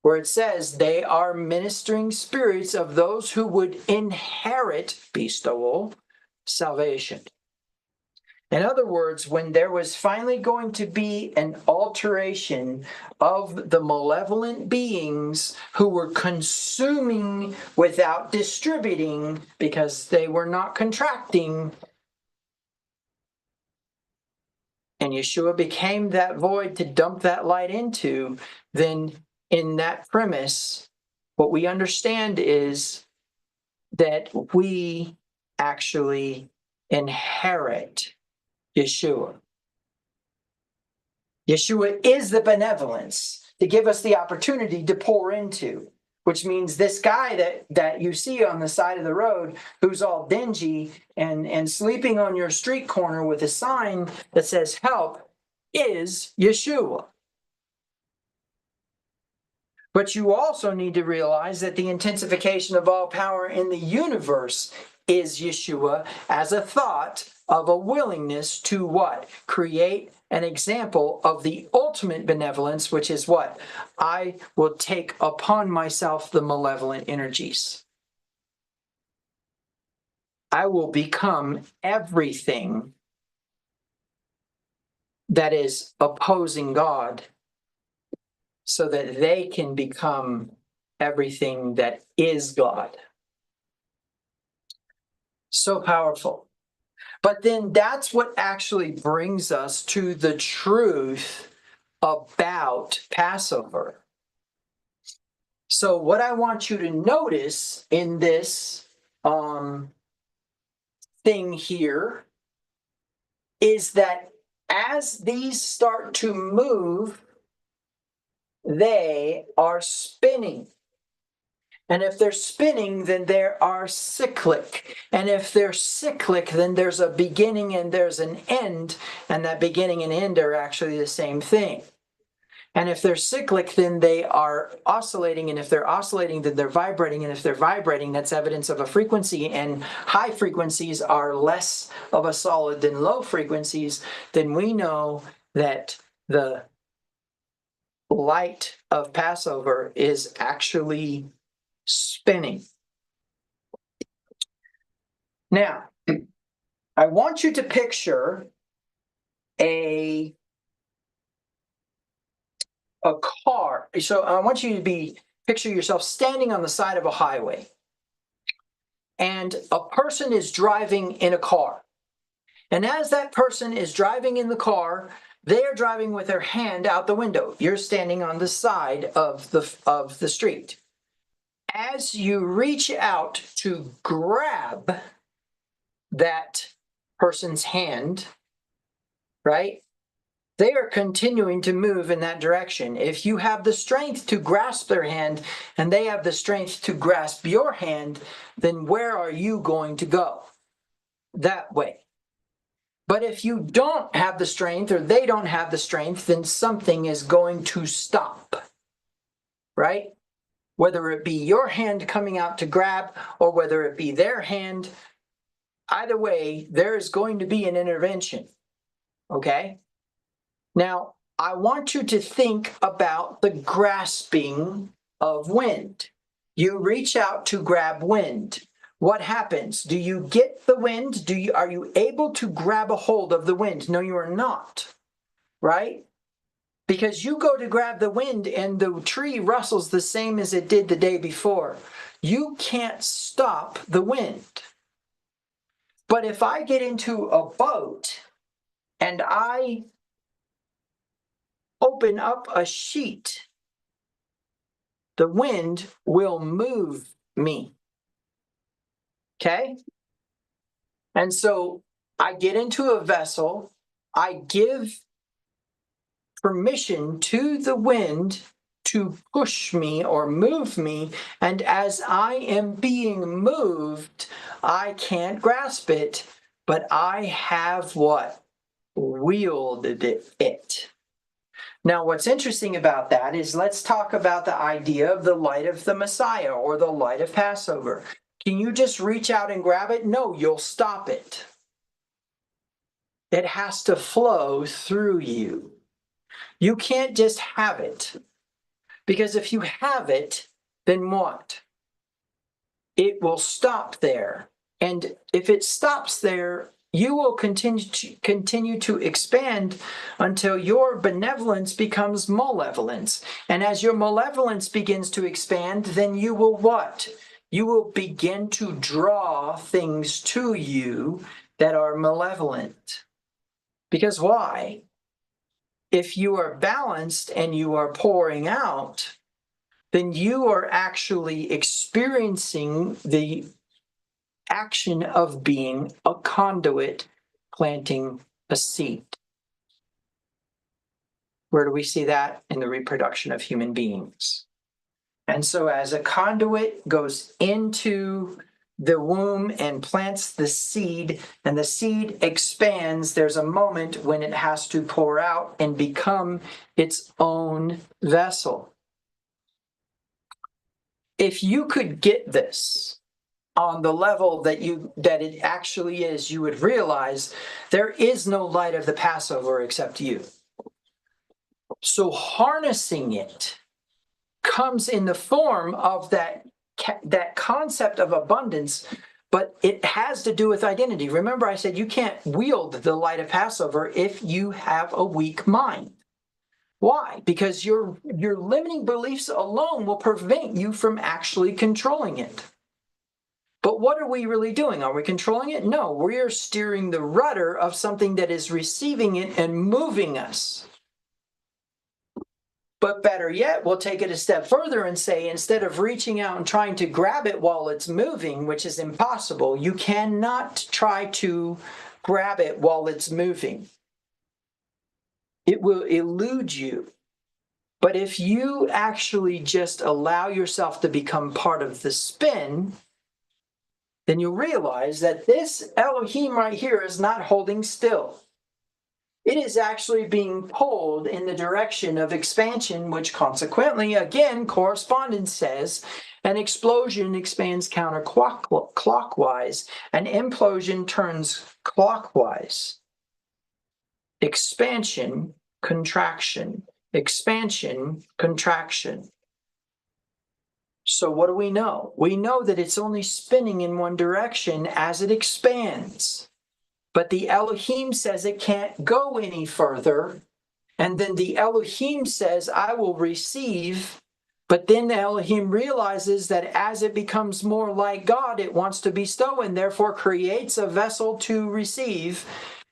where it says they are ministering spirits of those who would inherit, bestowal, salvation. In other words, when there was finally going to be an alteration of the malevolent beings who were consuming without distributing because they were not contracting, and Yeshua became that void to dump that light into, then in that premise, what we understand is that we actually inherit Yeshua. Yeshua is the benevolence to give us the opportunity to pour into, which means this guy that you see on the side of the road who's all dingy and sleeping on your street corner with a sign that says help is Yeshua. But you also need to realize that the intensification of all power in the universe is Yeshua as a thought of a willingness to what? Create an example of the ultimate benevolence, which is what? I will take upon myself the malevolent energies. I will become everything that is opposing God so that they can become everything that is God. So powerful. But then that's what actually brings us to the truth about Passover. So what I want you to notice in this thing here is that as these start to move, they are spinning. And if they're spinning, then they are cyclic. And if they're cyclic, then there's a beginning and there's an end. And that beginning and end are actually the same thing. And if they're cyclic, then they are oscillating. And if they're oscillating, then they're vibrating. And if they're vibrating, that's evidence of a frequency. And high frequencies are less of a solid than low frequencies. Then we know that the light of Passover is actually spinning. Now, I want you to picture a car. So I want you to picture yourself standing on the side of a highway, and a person is driving in a car. And as that person is driving in the car, they are driving with their hand out the window. You're standing on the side of the street. As you reach out to grab that person's hand, right? They are continuing to move in that direction. If you have the strength to grasp their hand and they have the strength to grasp your hand, then where are you going to go? That way. But if you don't have the strength or they don't have the strength, then something is going to stop, right? Whether it be your hand coming out to grab or whether it be their hand, either way, there is going to be an intervention, okay? Now, I want you to think about the grasping of wind. You reach out to grab wind. What happens? Do you get the wind? Are you able to grab a hold of the wind? No, you are not, right? Because you go to grab the wind and the tree rustles the same as it did the day before. You can't stop the wind. But if I get into a boat and I open up a sheet, the wind will move me. Okay? And so I get into a vessel, I give permission to the wind to push me or move me, and as I am being moved, I can't grasp it, but I have what? Wielded it. Now, what's interesting about that is let's talk about the idea of the light of the Messiah or the light of Passover. Can you just reach out and grab it? No, you'll stop it. It has to flow through you. You can't just have it. Because if you have it, then what? It will stop there. And if it stops there, you will continue to expand until your benevolence becomes malevolence. And as your malevolence begins to expand, then you will what? You will begin to draw things to you that are malevolent. Because why? If you are balanced and you are pouring out, then you are actually experiencing the action of being a conduit planting a seed. Where do we see that? In the reproduction of human beings. And so as a conduit goes into the womb and plants the seed, and the seed expands, there's a moment when it has to pour out and become its own vessel. If you could get this on the level that it actually is, you would realize there is no light of the Passover except you. So harnessing it comes in the form of that concept of abundance, but it has to do with identity. Remember, I said you can't wield the light of Passover if you have a weak mind. Why? Because your limiting beliefs alone will prevent you from actually controlling it. But what are we really doing? Are we controlling it? No, we are steering the rudder of something that is receiving it and moving us. But better yet, we'll take it a step further and say, instead of reaching out and trying to grab it while it's moving, which is impossible, you cannot try to grab it while it's moving. It will elude you. But if you actually just allow yourself to become part of the spin, then you'll realize that this Elohim right here is not holding still. It is actually being pulled in the direction of expansion, which consequently, again, correspondence says, an explosion expands counterclockwise, an implosion turns clockwise. Expansion, contraction. Expansion, contraction. So what do we know? We know that it's only spinning in one direction as it expands. But the Elohim says it can't go any further. And then the Elohim says, I will receive. But then the Elohim realizes that as it becomes more like God, it wants to bestow and therefore creates a vessel to receive.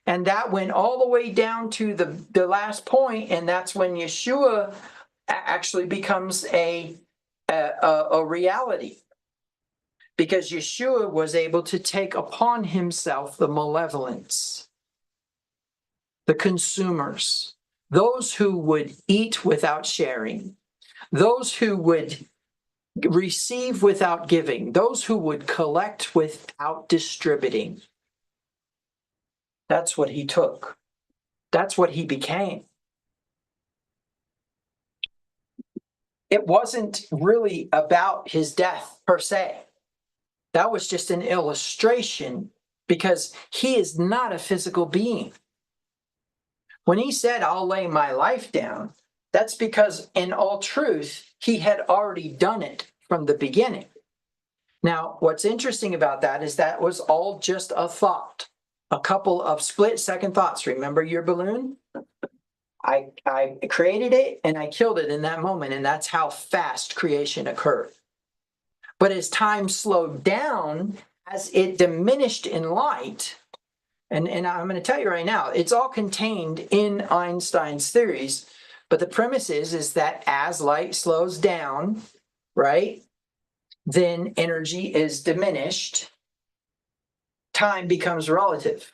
And that went all the way down to the last point, and that's when Yeshua actually becomes a reality. Because Yeshua was able to take upon himself the malevolence, the consumers, those who would eat without sharing, those who would receive without giving, those who would collect without distributing. That's what he took. That's what he became. It wasn't really about his death per se. That was just an illustration because he is not a physical being. When he said, I'll lay my life down, that's because in all truth, he had already done it from the beginning. Now, what's interesting about that is that was all just a thought, a couple of split-second thoughts. Remember your balloon? I created it and I killed it in that moment, and that's how fast creation occurred. But as time slowed down, as it diminished in light, and I'm going to tell you right now, it's all contained in Einstein's theories, but the premise is that as light slows down, right, then energy is diminished, time becomes relative.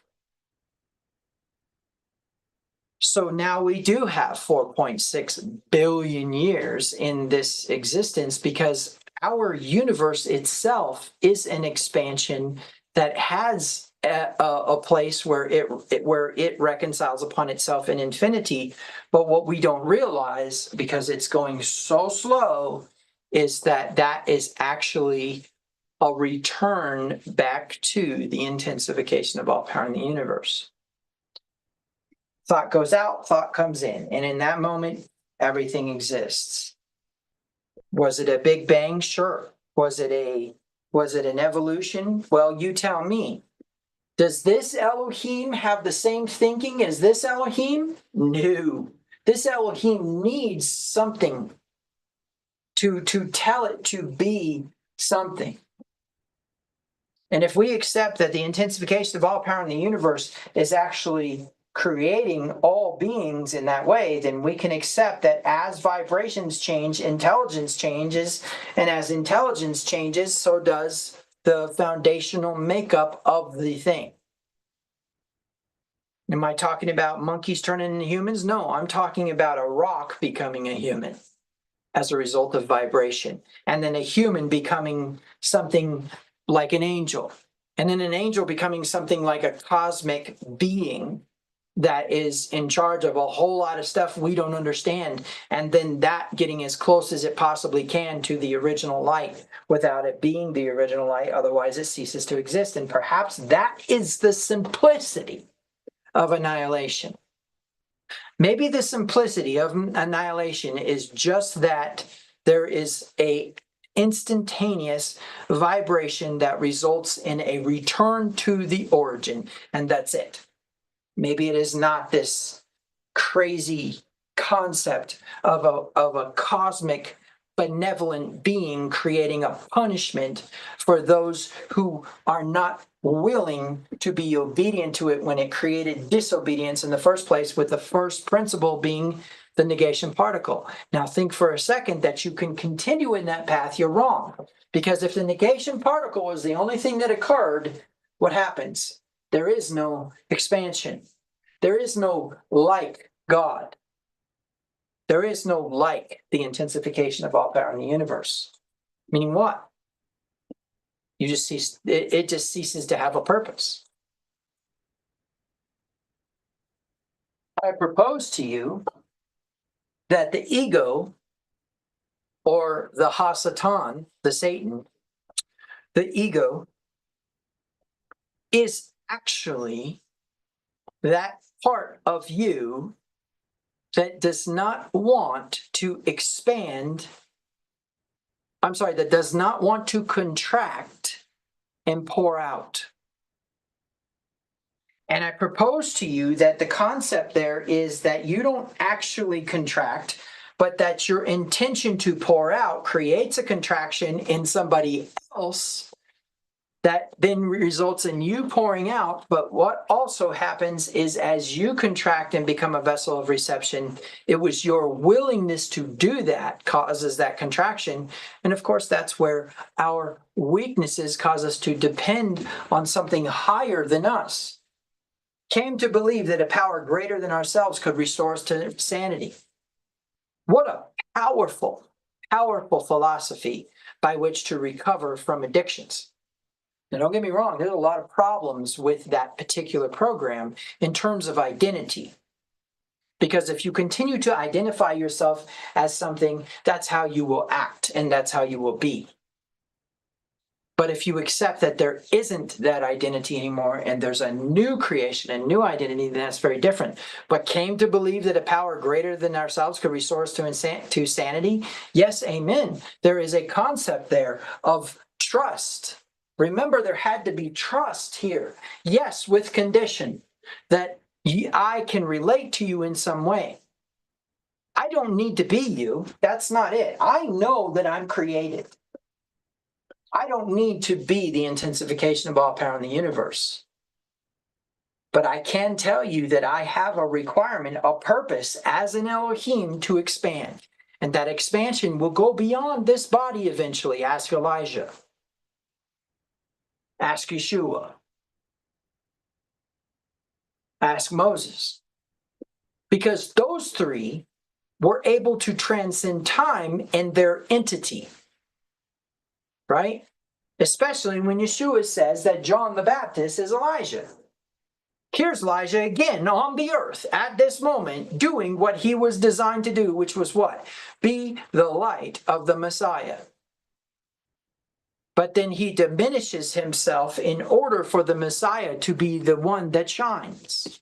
So now we do have 4.6 billion years in this existence because our universe itself is an expansion that has a place where it reconciles upon itself in infinity. But what we don't realize, because it's going so slow, is that that is actually a return back to the intensification of all power in the universe. Thought goes out, thought comes in, and in that moment, everything exists. Was it a Big Bang? Sure. Was it an evolution? Well, you tell me. Does this Elohim have the same thinking as this Elohim? No. This Elohim needs something to tell it to be something. And if we accept that the intensification of all power in the universe is actually creating all beings in that way, then we can accept that as vibrations change, intelligence changes, and as intelligence changes, so does the foundational makeup of the thing. Am I talking about monkeys turning into humans? No, I'm talking about a rock becoming a human as a result of vibration, and then a human becoming something like an angel, and then an angel becoming something like a cosmic being that is in charge of a whole lot of stuff we don't understand, and then that getting as close as it possibly can to the original light without it being the original light, otherwise it ceases to exist. And perhaps that is the simplicity of annihilation. Maybe the simplicity of annihilation is just that there is a instantaneous vibration that results in a return to the origin, and that's it. Maybe it is not this crazy concept of a cosmic benevolent being creating a punishment for those who are not willing to be obedient to it when it created disobedience in the first place, with the first principle being the negation particle. Now think for a second that you can continue in that path. You're wrong, because if the negation particle is the only thing that occurred, what happens? There is no expansion. There is no like God. There is no like the intensification of all power in the universe. Meaning what? You just cease, it just ceases to have a purpose. I propose to you that the ego, or the Hasatan, the Satan, the ego, is actually that part of you that does not want to expand, that does not want to contract and pour out. And I propose to you that the concept there is that you don't actually contract, but that your intention to pour out creates a contraction in somebody else that then results in you pouring out. But what also happens is, as you contract and become a vessel of reception, it was your willingness to do that causes that contraction. And of course, that's where our weaknesses cause us to depend on something higher than us. Came to believe that a power greater than ourselves could restore us to sanity. What a powerful, powerful philosophy by which to recover from addictions. Now, don't get me wrong, there's a lot of problems with that particular program in terms of identity. Because if you continue to identify yourself as something, that's how you will act and that's how you will be. But if you accept that there isn't that identity anymore and there's a new creation, a new identity, then that's very different. But came to believe that a power greater than ourselves could restore us to sanity? Yes, amen. There is a concept there of trust. Remember, there had to be trust here. Yes, with condition that I can relate to you in some way. I don't need to be you. That's not it. I know that I'm created. I don't need to be the intensification of all power in the universe. But I can tell you that I have a requirement, a purpose as an Elohim to expand. And that expansion will go beyond this body eventually. Ask Elijah. Ask Yeshua. Ask Moses. Because those three were able to transcend time and their entity. Right? Especially when Yeshua says that John the Baptist is Elijah. Here's Elijah again on the earth at this moment doing what he was designed to do, which was what? Be the light of the Messiah. But then he diminishes himself in order for the Messiah to be the one that shines.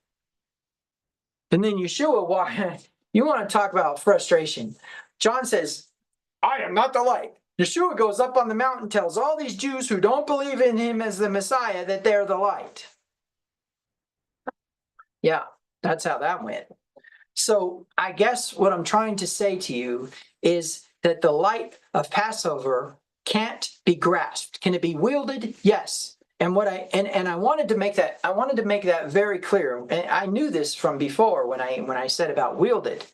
And then Yeshua, you want to talk about frustration. John says, I am not the light. Yeshua goes up on the mountain, tells all these Jews who don't believe in him as the Messiah that they're the light. Yeah, that's how that went. So I guess what I'm trying to say to you is that the light of Passover can't be grasped. Can it be wielded? Yes. And I wanted to make that very clear. And I knew this from before when I said about wielded.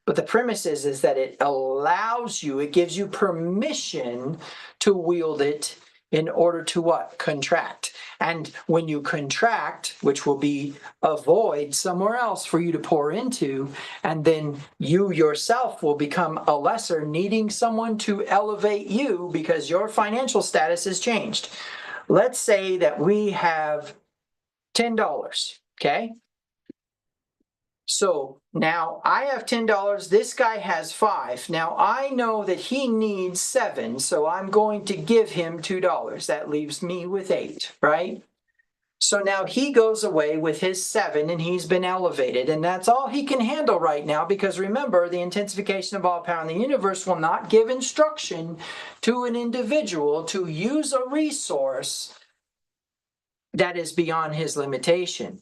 But the premise is that it allows you, it gives you permission to wield it in order to what? Contract. And when you contract, which will be a void somewhere else for you to pour into, and then you yourself will become a lesser, needing someone to elevate you because your financial status has changed. Let's say that we have $10, okay? So now I have $10, this guy has 5. Now I know that he needs 7, so I'm going to give him $2. That leaves me with 8, right? So now he goes away with his 7 and he's been elevated, and that's all he can handle right now, because remember, the intensification of all power in the universe will not give instruction to an individual to use a resource that is beyond his limitation.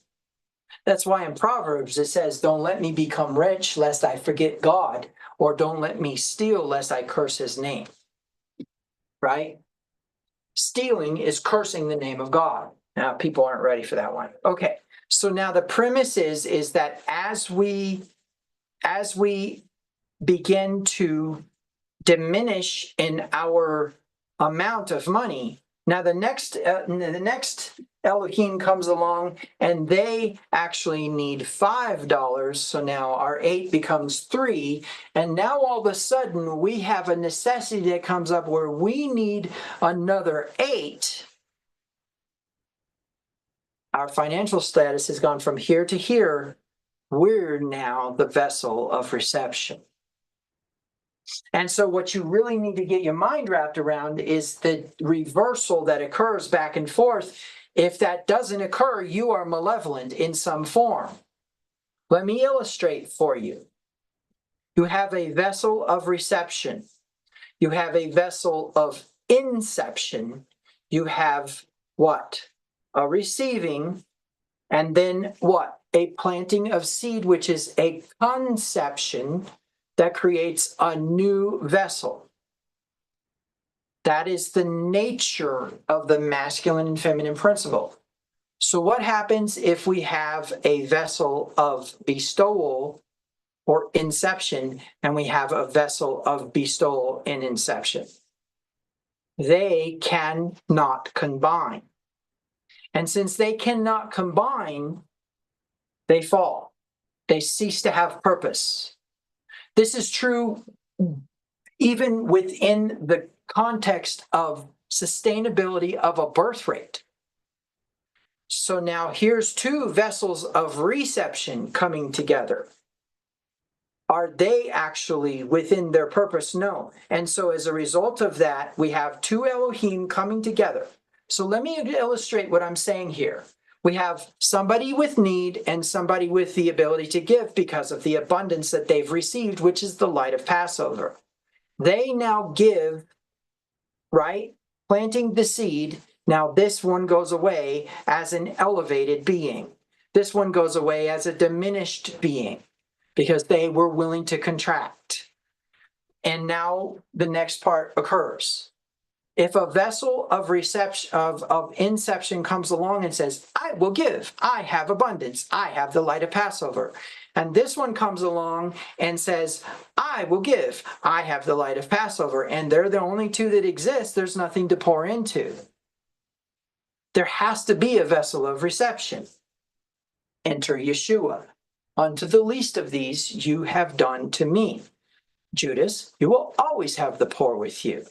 That's why in Proverbs it says, don't let me become rich lest I forget God, or don't let me steal lest I curse his name, right? Stealing is cursing the name of God. Now, people aren't ready for that one. Okay, so now the premise is that as we begin to diminish in our amount of money, now the next Elohim comes along and they actually need $5. So now our 8 becomes 3. And now all of a sudden we have a necessity that comes up where we need another 8. Our financial status has gone from here to here. We're now the vessel of reception. And so what you really need to get your mind wrapped around is the reversal that occurs back and forth. If that doesn't occur, you are malevolent in some form. Let me illustrate for you. You have a vessel of reception. You have a vessel of inception. You have what? A receiving, and then what? A planting of seed, which is a conception that creates a new vessel. That is the nature of the masculine and feminine principle. So what happens if we have a vessel of bestowal or inception, and we have a vessel of bestowal and inception? They cannot combine. And since they cannot combine, they fall. They cease to have purpose. This is true even within the context of sustainability of a birth rate. So now here's 2 vessels of reception coming together. Are they actually within their purpose? No. And so as a result of that, we have 2 Elohim coming together. So let me illustrate what I'm saying here. We have somebody with need and somebody with the ability to give because of the abundance that they've received, which is the light of Passover. They now give, right? Planting the seed. Now this one goes away as an elevated being. This one goes away as a diminished being because they were willing to contract. And now the next part occurs. If a vessel of reception of inception comes along and says, I will give, I have abundance, I have the light of Passover. And this one comes along and says, I will give, I have the light of Passover. And they're the only 2 that exist. There's nothing to pour into. There has to be a vessel of reception. Enter Yeshua. Unto the least of these you have done to me. Judas, you will always have the poor with you.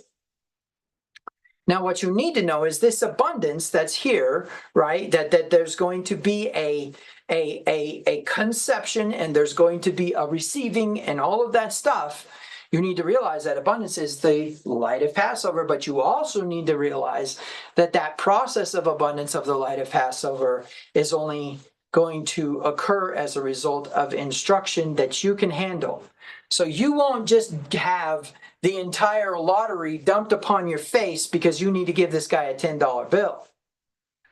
Now, what you need to know is this abundance that's here, right? That there's going to be a conception, and there's going to be a receiving, and all of that stuff. You need to realize that abundance is the light of Passover, but you also need to realize that that process of abundance of the light of Passover is only going to occur as a result of instruction that you can handle. So you won't just have the entire lottery dumped upon your face because you need to give this guy a $10 bill.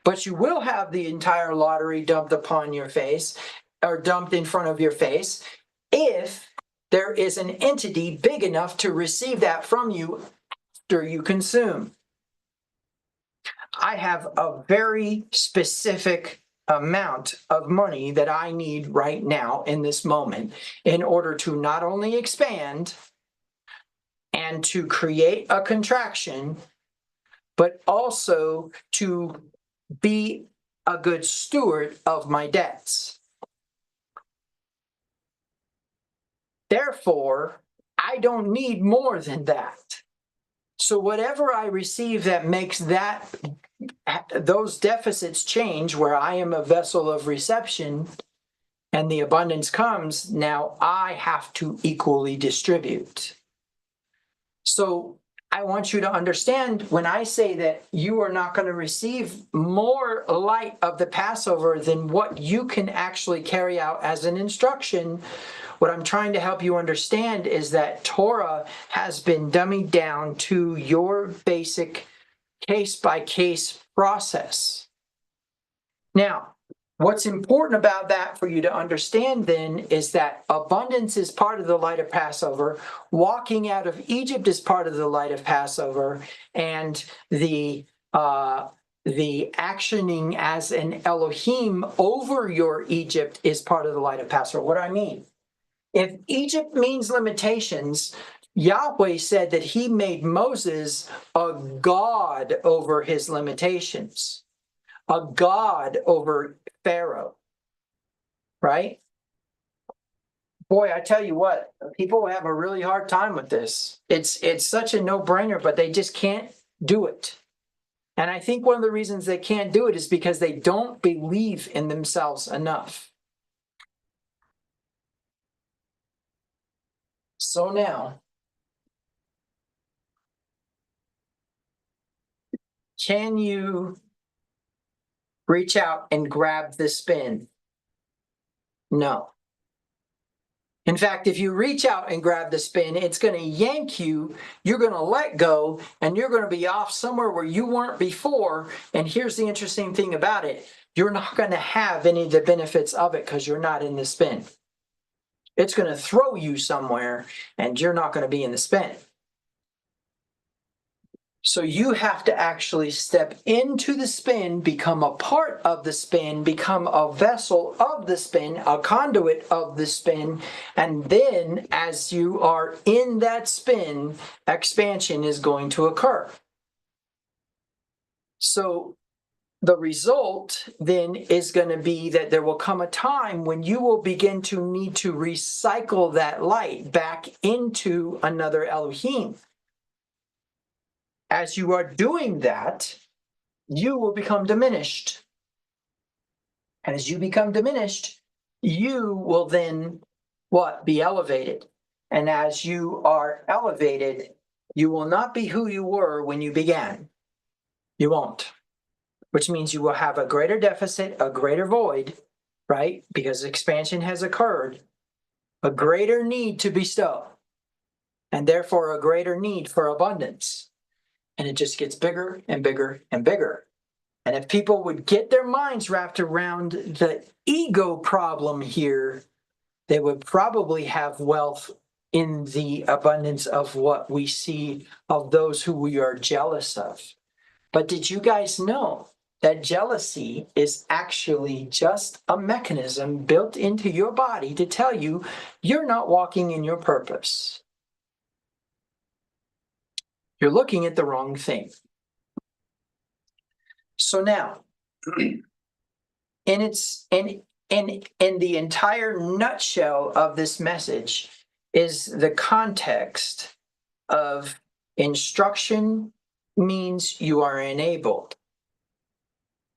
But you will have the entire lottery dumped upon your face, or dumped in front of your face, if there is an entity big enough to receive that from you after you consume. I have a very specific amount of money that I need right now in this moment in order to not only expand and to create a contraction, but also to be a good steward of my debts. Therefore, I don't need more than that. So whatever I receive that makes those deficits change, where I am a vessel of reception and the abundance comes, now I have to equally distribute. So I want you to understand, when I say that you are not going to receive more light of the Passover than what you can actually carry out as an instruction, what I'm trying to help you understand is that Torah has been dummied down to your basic case-by-case process. Now, what's important about that for you to understand then is that abundance is part of the light of Passover, walking out of Egypt is part of the light of Passover, and the actioning as an Elohim over your Egypt is part of the light of Passover. What do I mean? If Egypt means limitations, Yahweh said that he made Moses a god over his limitations, a god over Pharaoh, right? Boy, I tell you what, people have a really hard time with this. It's such a no-brainer, but they just can't do it. And I think one of the reasons they can't do it is because they don't believe in themselves enough. So now, can you reach out and grab the spin? No. In fact, if you reach out and grab the spin, it's going to yank you, you're going to let go, and you're going to be off somewhere where you weren't before. And here's the interesting thing about it. You're not going to have any of the benefits of it because you're not in the spin. It's going to throw you somewhere, and you're not going to be in the spin. So you have to actually step into the spin, become a part of the spin, become a vessel of the spin, a conduit of the spin, and then as you are in that spin, expansion is going to occur. So the result then is going to be that there will come a time when you will begin to need to recycle that light back into another Elohim. As you are doing that, you will become diminished. And as you become diminished, you will then, what? Be elevated. And as you are elevated, you will not be who you were when you began. You won't. Which means you will have a greater deficit, a greater void, right? Because expansion has occurred, a greater need to bestow, and therefore a greater need for abundance. And it just gets bigger and bigger and bigger. And if people would get their minds wrapped around the ego problem here, they would probably have wealth in the abundance of what we see of those who we are jealous of. But did you guys know that jealousy is actually just a mechanism built into your body to tell you you're not walking in your purpose? You're looking at the wrong thing. So now, in the entire nutshell of this message is the context of instruction means you are enabled.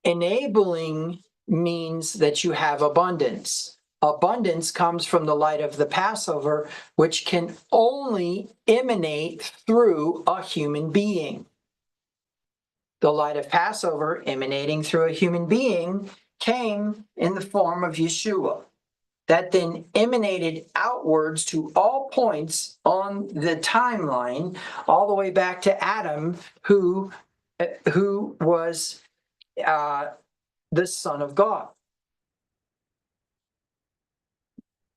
Enabling means that you have abundance. Abundance comes from the light of the Passover, which can only emanate through a human being. The light of Passover emanating through a human being came in the form of Yeshua. That then emanated outwards to all points on the timeline, all the way back to Adam, who was the Son of God.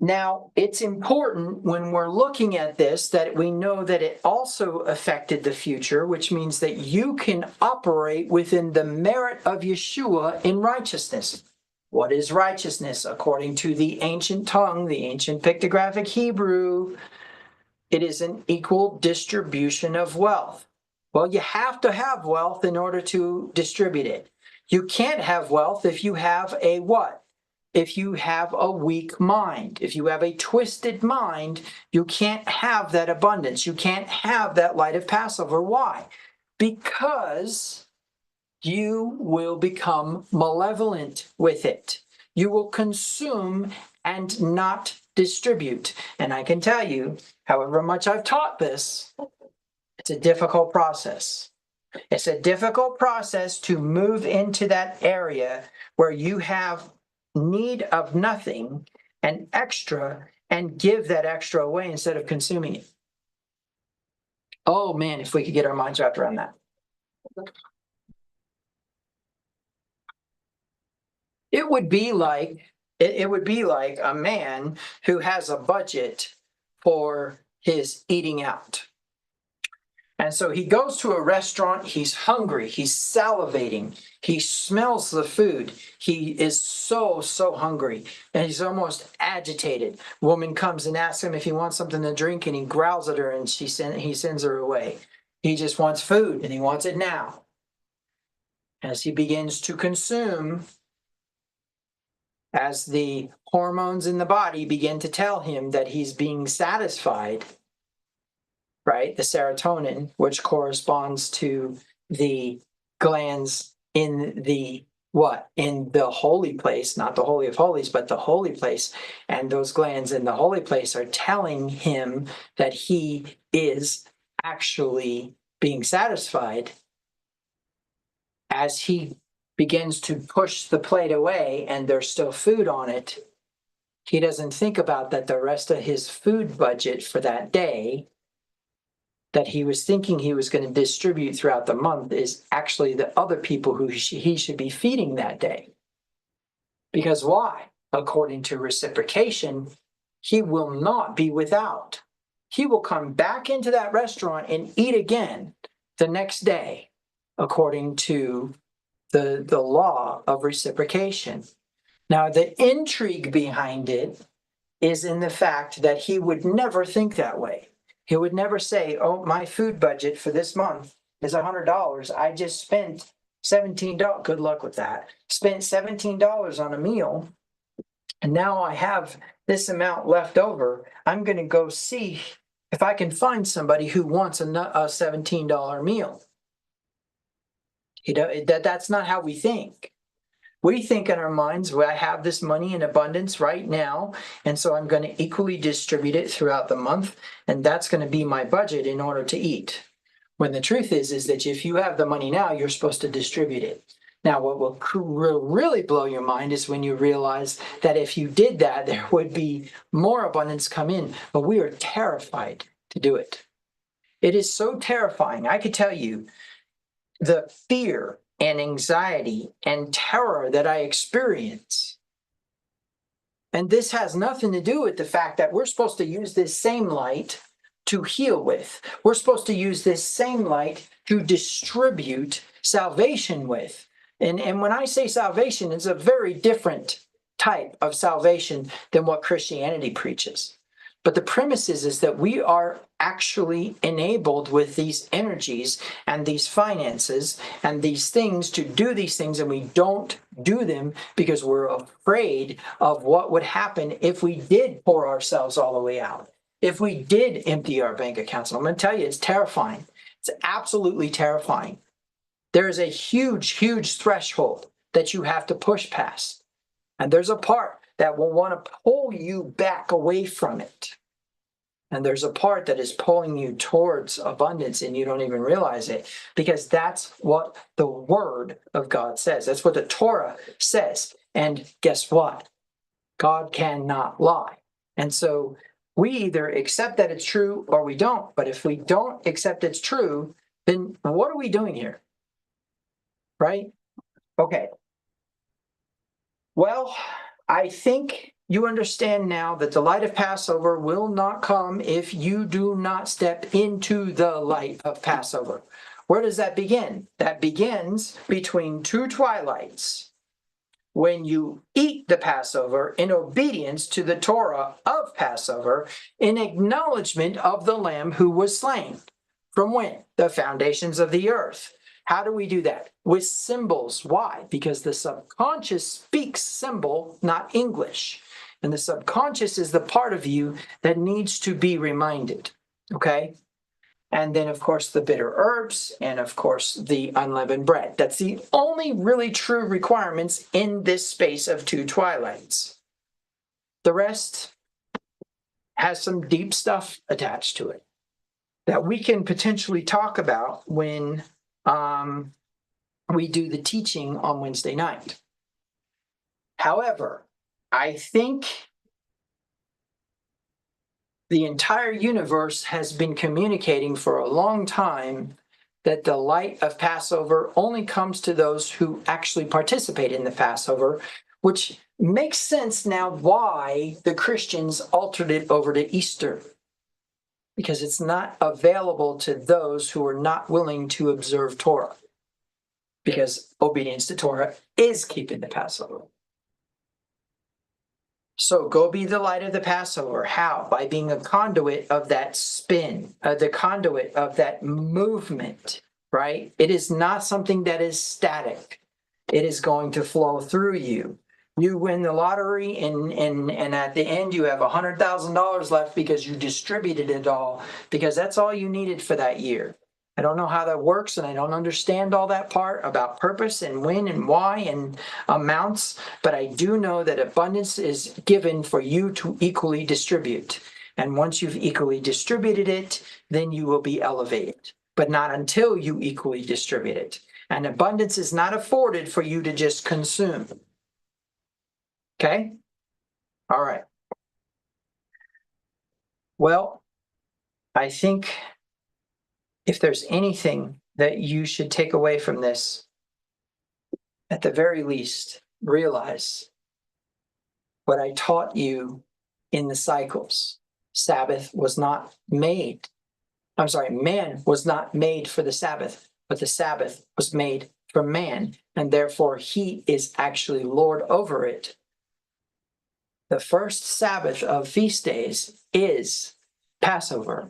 Now, it's important when we're looking at this that we know that it also affected the future, which means that you can operate within the merit of Yeshua in righteousness. What is righteousness? According to the ancient tongue, the ancient pictographic Hebrew, it is an equal distribution of wealth. Well, you have to have wealth in order to distribute it. You can't have wealth if you have a what? If you have a weak mind. If you have a twisted mind, you can't have that abundance. You can't have that light of Passover. Why? Because you will become malevolent with it. You will consume and not distribute. And I can tell you, however much I've taught this, it's a difficult process. It's a difficult process to move into that area where you have need of nothing and extra and give that extra away instead of consuming it. Oh man, if we could get our minds wrapped around that. It would be like a man who has a budget for his eating out. And so he goes to a restaurant, he's hungry, he's salivating, he smells the food, he is so hungry, and he's almost agitated. Woman comes and asks him if he wants something to drink, and he growls at her, and he sends her away. He just wants food, and he wants it now. As he begins to consume, as the hormones in the body begin to tell him that he's being satisfied, right? The serotonin, which corresponds to the glands in the what? In the holy place, not the Holy of Holies, but the holy place. And those glands in the holy place are telling him that he is actually being satisfied. As he begins to push the plate away and there's still food on it, he doesn't think about that the rest of his food budget for that day that he was thinking he was going to distribute throughout the month is actually the other people who he should be feeding that day. Because why? According to reciprocation, he will not be without. He will come back into that restaurant and eat again the next day, according to the law of reciprocation. Now, the intrigue behind it is in the fact that he would never think that way. He would never say, oh, my food budget for this month is $100. I just spent $17. Good luck with that. Spent $17 on a meal, and now I have this amount left over. I'm going to go see if I can find somebody who wants a $17 meal. That's not how we think. We think in our minds, well, I have this money in abundance right now, and so I'm going to equally distribute it throughout the month, and that's going to be my budget in order to eat. When the truth is that if you have the money now, you're supposed to distribute it. Now, what will really blow your mind is when you realize that if you did that, there would be more abundance come in, but we are terrified to do it. It is so terrifying. I could tell you the fear and anxiety and terror that I experience. And this has nothing to do with the fact that we're supposed to use this same light to heal with. We're supposed to use this same light to distribute salvation with. And when I say salvation, it's a very different type of salvation than what Christianity preaches. But the premise is that we are actually enabled with these energies and these finances and these things to do these things, and we don't do them because we're afraid of what would happen if we did pour ourselves all the way out, if we did empty our bank accounts. And I'm going to tell you, it's terrifying. It's absolutely terrifying. There is a huge threshold that you have to push past. And there's a part that will want to pull you back away from it. And there's a part that is pulling you towards abundance, and you don't even realize it, because that's what the Word of God says. That's what the Torah says. And guess what? God cannot lie. And so we either accept that it's true or we don't. But if we don't accept it's true, then what are we doing here? Right? Okay. Well, I think you understand now that the light of Passover will not come if you do not step into the light of Passover. Where does that begin? That begins between two twilights, when you eat the Passover in obedience to the Torah of Passover, in acknowledgement of the Lamb who was slain. From when? The foundations of the earth. How do we do that? With symbols. Why? Because the subconscious speaks symbol, not English. And the subconscious is the part of you that needs to be reminded. Okay? And then, of course, the bitter herbs, and of course, the unleavened bread. That's the only really true requirements in this space of 2 twilights. The rest has some deep stuff attached to it that we can potentially talk about when we do the teaching on Wednesday night. However, I think the entire universe has been communicating for a long time that the light of Passover only comes to those who actually participate in the Passover, which makes sense now why the Christians altered it over to Easter, because it's not available to those who are not willing to observe Torah, because obedience to Torah is keeping the Passover. So go be the light of the Passover. How? By being a conduit of that spin, the conduit of that movement, right? It is not something that is static. It is going to flow through you. You win the lottery, and at the end you have $100,000 left because you distributed it all, because that's all you needed for that year. I don't know how that works, and I don't understand all that part about purpose and when and why and amounts, but I do know that abundance is given for you to equally distribute. And once you've equally distributed it, then you will be elevated, but not until you equally distribute it. And abundance is not afforded for you to just consume. Okay? All right. Well, I think if there's anything that you should take away from this, at the very least, realize what I taught you in the cycles. Sabbath was not made. Man was not made for the Sabbath, but the Sabbath was made for man, and therefore he is actually Lord over it. The first Sabbath of feast days is Passover.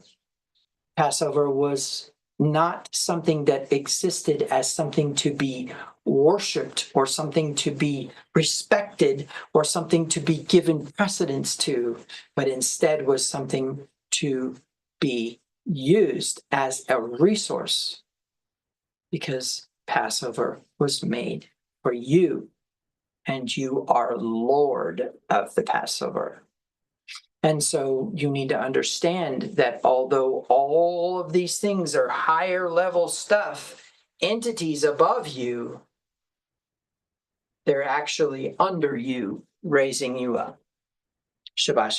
Passover was not something that existed as something to be worshipped or something to be respected or something to be given precedence to, but instead was something to be used as a resource, because Passover was made for you, and you are Lord of the Passover. And so you need to understand that although all of these things are higher level stuff, entities above you, they're actually under you, raising you up. Shabbat.